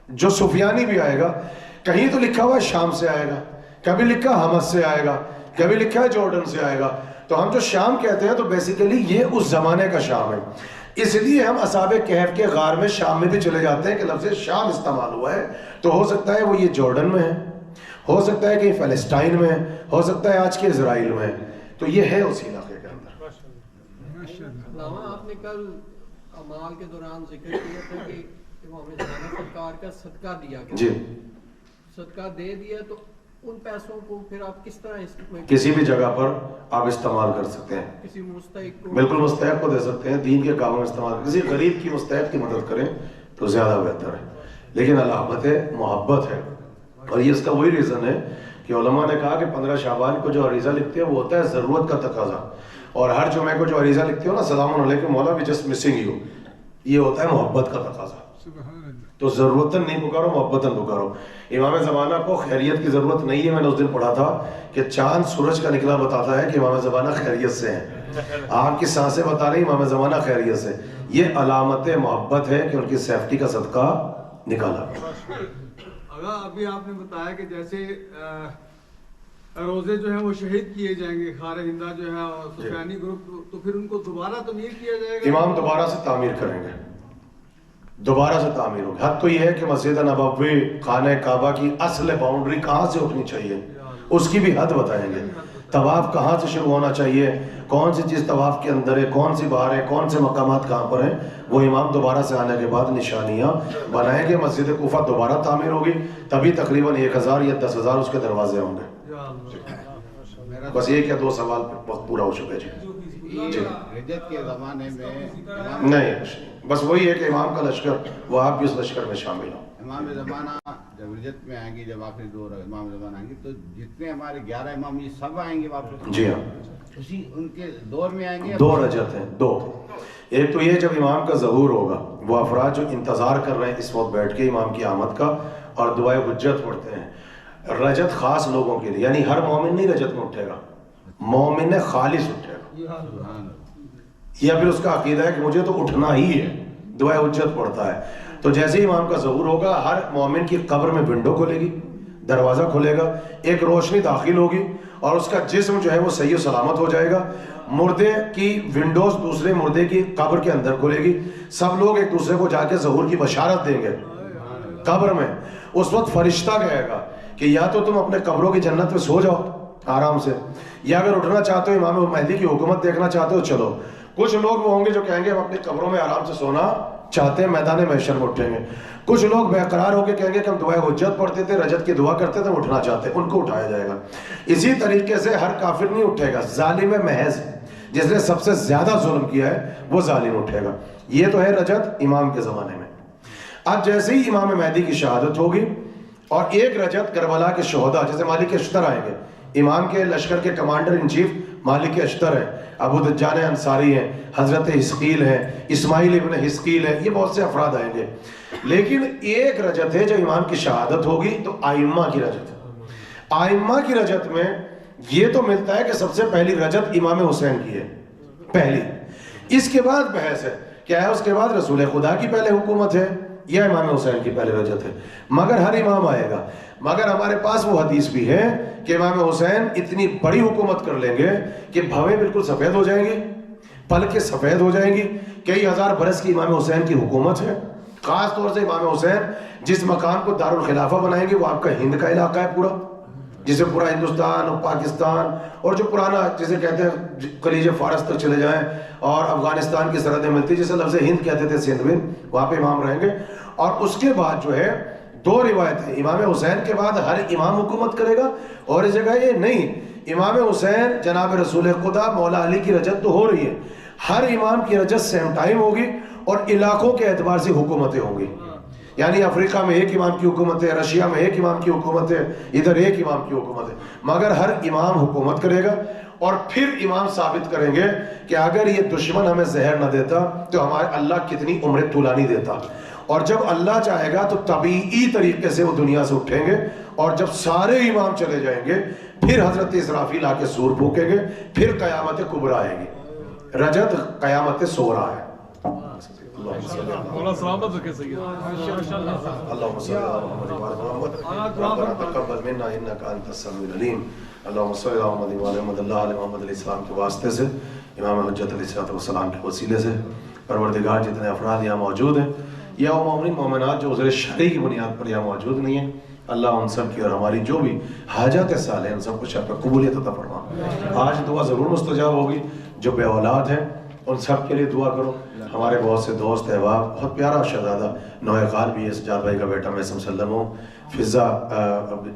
جو سفیانی بھی آئے گا، کہیں تو لکھا ہوا ہے شام سے آئے گا، کبھی لکھا حمص سے آئے گا، کبھی لکھا ہے جارڈن سے آئے گا۔ تو ہم جو شام کہتے ہیں تو بیسیکلی یہ اس زمانے کا شام ہے، اس لیے ہم اصحاب کہف کے غار میں شام میں بھی چلے جاتے ہیں کہ لفظ شام استعمال ہوا ہے۔ تو ہو سکتا ہے وہ یہ جارڈن میں ہے، ہو سکتا ہے کہ فلسطین میں ہے، ہو سکتا ہے آج کے اسرائیل میں ہے، تو یہ ہے اسی علاقے کے اندر۔ علامہ آپ نے کل اعمال کے دوران ذکر کیا تھا کہ امام زمانہ سرکار کا صدقہ دیا گیا، جی، صدقہ دے دیا، تو ان پیسوں کو پھر آپ کس طرح کسی بھی جگہ پر آپ استعمال کر سکتے ہیں، کسی مستحق کو؟ بالکل مستحق کو دے سکتے ہیں، دین کے کاموں میں استعمال، کسی غریب کی مستحق کی مدد کریں تو زیادہ بہتر ہے، لیکن علامت محبت ہے، اور یہ اس کا وہی ریزن ہے کہ علماء نے کہا کہ 15 شعبان کو جو عریضہ لکھتے ہیں وہ ہوتا ہے ضرورت کا تقاضا، اور ہر جمعے کو جو عریضہ لکھتے ہو نا سلام علیکم مولا وی جسٹ مسنگ یو، یہ ہوتا ہے محبت کا تقاضا۔ تو ضرورتاً نہیں پکارو، محبتاً پکارو۔ امام زمانہ کو خیریت کی ضرورت نہیں ہے، میں نے اس دن پڑھا تھا کہ چاند سورج کا نکلا بتاتا ہے کہ امام زمانہ خیریت سے ہیں، آپ کی سانسیں بتا رہی امام زمانہ خیریت سے، یہ علامت محبت ہے کہ ان کی سیفٹی کا صدقہ نکالا۔ اگر ابھی آپ نے بتایا کہ جیسے روزے جو ہیں وہ شہید کیے جائیں گے، خار ہندہ جو ہے اور سفیانی گروپ، تو پھر ان کو دوبارہ تعمیر کیا جائے گا؟ امام دوبارہ سے تعمیر کریں گے، دوبارہ سے تعمیر ہوگی۔ حد تو یہ ہے کہ مسجد نبوی، خانہ کعبہ کی اصل باؤنڈری کہاں سے اٹھنی چاہیے اس کی بھی حد بتائیں گے، طواف کہاں سے شروع ہونا چاہیے، کون سی چیز طواف کے اندر ہے، کون سی باہر ہے، کون سے مقامات کہاں پر ہیں، وہ امام دوبارہ سے آنے کے بعد نشانیاں بنائیں گے۔ مسجد کوفہ دوبارہ تعمیر ہوگی، تبھی تقریباً 1000 یا 10,000 اس کے دروازے ہوں گے۔ بس 1 یا 2 سوال پہ وقت پورا ہو چکا ہے جی۔ رجت کے زمانے میں نہیں، بس وہی ہے کہ امام کا لشکر، وہ آپ بھی اس لشکر میں شامل ہوں۔ امام زمانہ جب رجت میں آئیں گی، جب آخری دور امام زمانہ آئیں گی، تو جتنے ہمارے 11 امام یہ سب آئیں گے واپس؟ جی ہاں، اسی ان کے دور میں آئیں گے؟ 2 رجت ہیں، 2۔ ایک تو یہ جب امام کا ظہور ہوگا، وہ افراد جو انتظار کر رہے ہیں اس وقت بیٹھ کے امام کی آمد کا اور دعائے حجت پڑھتے ہیں، رجت خاص لوگوں کے لیے، یعنی ہر مومن نہیں رجت میں اٹھے گا، مومن خالص اٹھے گا، یا پھر اس کا عقیدہ ہے کہ مجھے تو اٹھنا ہی ہے، دعائے حجت پڑھتا ہے۔ تو جیسے ہی امام کا ظہور ہوگا، ہر مومن کی قبر میں ونڈو کھلے گی، دروازہ کھلے گا، ایک روشنی داخل ہوگی، اور اس کا جسم جو ہے وہ صحیح و سلامت ہو جائے گا۔ مردے کی ونڈوز دوسرے مردے کی قبر کے اندر کھلے گی، سب لوگ ایک دوسرے کو جا کے ظہور کی بشارت دیں گے قبر میں۔ اس وقت فرشتہ کہے گا کہ یا تو تم اپنے قبروں کی جنت میں سو جاؤ آرام سے، یا اگر اٹھنا چاہتے ہو امام مہدی کی حکومت دیکھنا چاہتے ہو چلو۔ کچھ لوگ وہ ہوں گے جو کہیں گے ہم اپنی قبروں میں آرام سے سونا چاہتے ہیں، میدان محشر میں اٹھیں گے۔ کچھ لوگ بے قرار ہو کے کہیں گے کہ ہم دعائے حجت پڑھتے تھے، رجت کی دعا کرتے تھے، ہم اٹھنا چاہتے ہیں، ان کو اٹھایا جائے گا۔ اسی طریقے سے ہر کافر نہیں اٹھے گا، ظالم محض جس نے سب سے زیادہ ظلم کیا ہے وہ ظالم اٹھے گا۔ یہ تو ہے رجت امام کے زمانے میں۔ اب جیسے ہی امام مہدی کی شہادت ہوگی اور ایک رجت کربلا کے شہداء جیسے مالک اشتر آئیں گے، امام کے لشکر کے کمانڈر ان چیف مالک اشتر ہے، ابو دجان انصاری ہیں، حضرت حسقیل ہیں، اسماعیل ابن حسقیل ہیں، یہ بہت سے افراد آئیں گے. لیکن ایک رجت ہے جو امام کی شہادت ہوگی تو آئمہ کی رجت ہے. آئمہ کی رجت میں یہ تو ملتا ہے کہ سب سے پہلی رجت امام حسین کی ہے، پہلی. اس کے بعد بحث ہے کیا ہے، اس کے بعد رسول خدا کی پہلے حکومت ہے یا امام حسین کی پہلے رجت ہے. مگر ہر امام آئے گا. مگر ہمارے پاس وہ حدیث بھی ہے کہ امام حسین اتنی بڑی حکومت کر لیں گے کہ بھویں بالکل سفید ہو جائیں گی، پلکیں سفید ہو جائیں گی. کئی ہزار برس کی امام حسین کی حکومت ہے. خاص طور سے امام حسین جس مکان کو دارالخلافہ بنائیں گے وہ آپ کا ہند کا علاقہ ہے پورا، جسے پورا ہندوستان اور پاکستان اور جو پرانا جسے کہتے ہیں خلیج فارس تک چلے جائیں اور افغانستان کی سرحدیں ملتی جسے لفظ ہند کہتے تھے، سندھ میں، وہاں پہ امام رہیں گے. اور اس کے بعد جو ہے دو روایتیں، امام حسین کے بعد ہر امام حکومت کرے گا، اور اس جگہ یہ نہیں، امام حسین جناب رسول خدا مولا علی کی رجت تو ہو رہی ہے، ہر امام کی رجت سیم ٹائم ہوگی اور علاقوں کے اعتبار سے حکومتیں ہوں گی. یعنی افریقہ میں ایک امام کی حکومت ہے، رشیا میں ایک امام کی حکومت ہے، ادھر ایک امام کی حکومت ہے. مگر ہر امام حکومت کرے گا. اور پھر امام ثابت کریں گے کہ اگر یہ دشمن ہمیں زہر نہ دیتا تو ہمارے اللہ کتنی عمر طولانی دیتا. اور جب اللہ چاہے گا تو طبیعی طریقے سے وہ دنیا سے اٹھیں گے. اور جب سارے امام چلے جائیں گے پھر حضرت اسرافیل آ کے سور پھونکیں گے، پھر قیامت کبریٰ آئے گی. رجت قیامت صغریٰ ہے. مولا سلامت رکھے سید. اللهم صل على محمد وعلى محمد ربنا تقبل منا انك انت السميع العليم. اللهم صل على محمد وعلى محمد. اللہ علیہ محمد علیہ السلام کے واسطے سے، امام حجت علیہ السلام کے وسیلے سے، پروردگار جتنے افراد یہاں موجود ہیں یا وہ مومنین مومنات جو عذر شرعی کی بنیاد پر یہاں موجود نہیں ہیں، اللہ ان سب کی اور ہماری جو بھی حاجات صالح ان سب کچھ اپنا قبولیت عطا فرما. آج دعا ضرور مستجاب ہوگی. جو بے اولاد ہیں ان سب کے لیے دعا کرو. ہمارے بہت سے دوست احباب، بہت پیارا شہزادہ نوح خال بھی ہے، سجاد بھائی کا بیٹا میسم سلم ہوں، فضا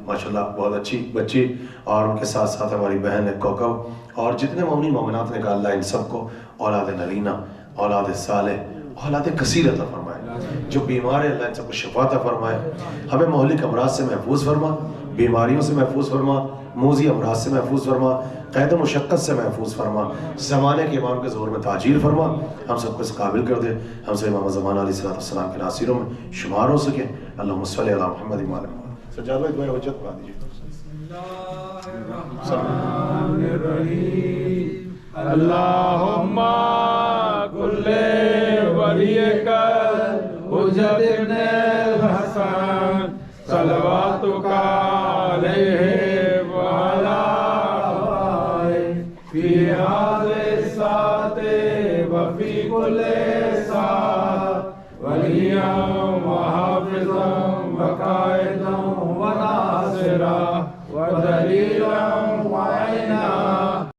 ماشاءاللہ بہت اچھی بچی، اور ان کے ساتھ ساتھ ہماری بہن ہے کوکب، اور جتنے مومنین مومنات نے کہا اللہ ان سب کو اولاد نرینہ، اولاد صالح، اولاد کثیر عطا فرمائے. جو بیمار ہیں اللہ ان سب کو شفا عطا فرمائے. ہمیں مہلک امراض سے محفوظ فرما، بیماریوں سے محفوظ فرما، موذی امراض سے محفوظ فرما، قید و مشقت سے محفوظ فرما. زمانے کے امام کے ظہور میں تاجیل فرما. ہم سب کو اس قابل کر دے ہم سے امام زمانہ علیہ السلام کے ناصروں میں شمار ہو سکے. اللہم صلی علی محمد وعلی محمد. سجاد بھائی دعائے حجت پڑھا دیجیے. اللہم کل ولیک حجت ابن الحسن صلواتک علیہ وعلی فی هذه الساعة وفی کل ساعة ولیا وحافظا وقائدا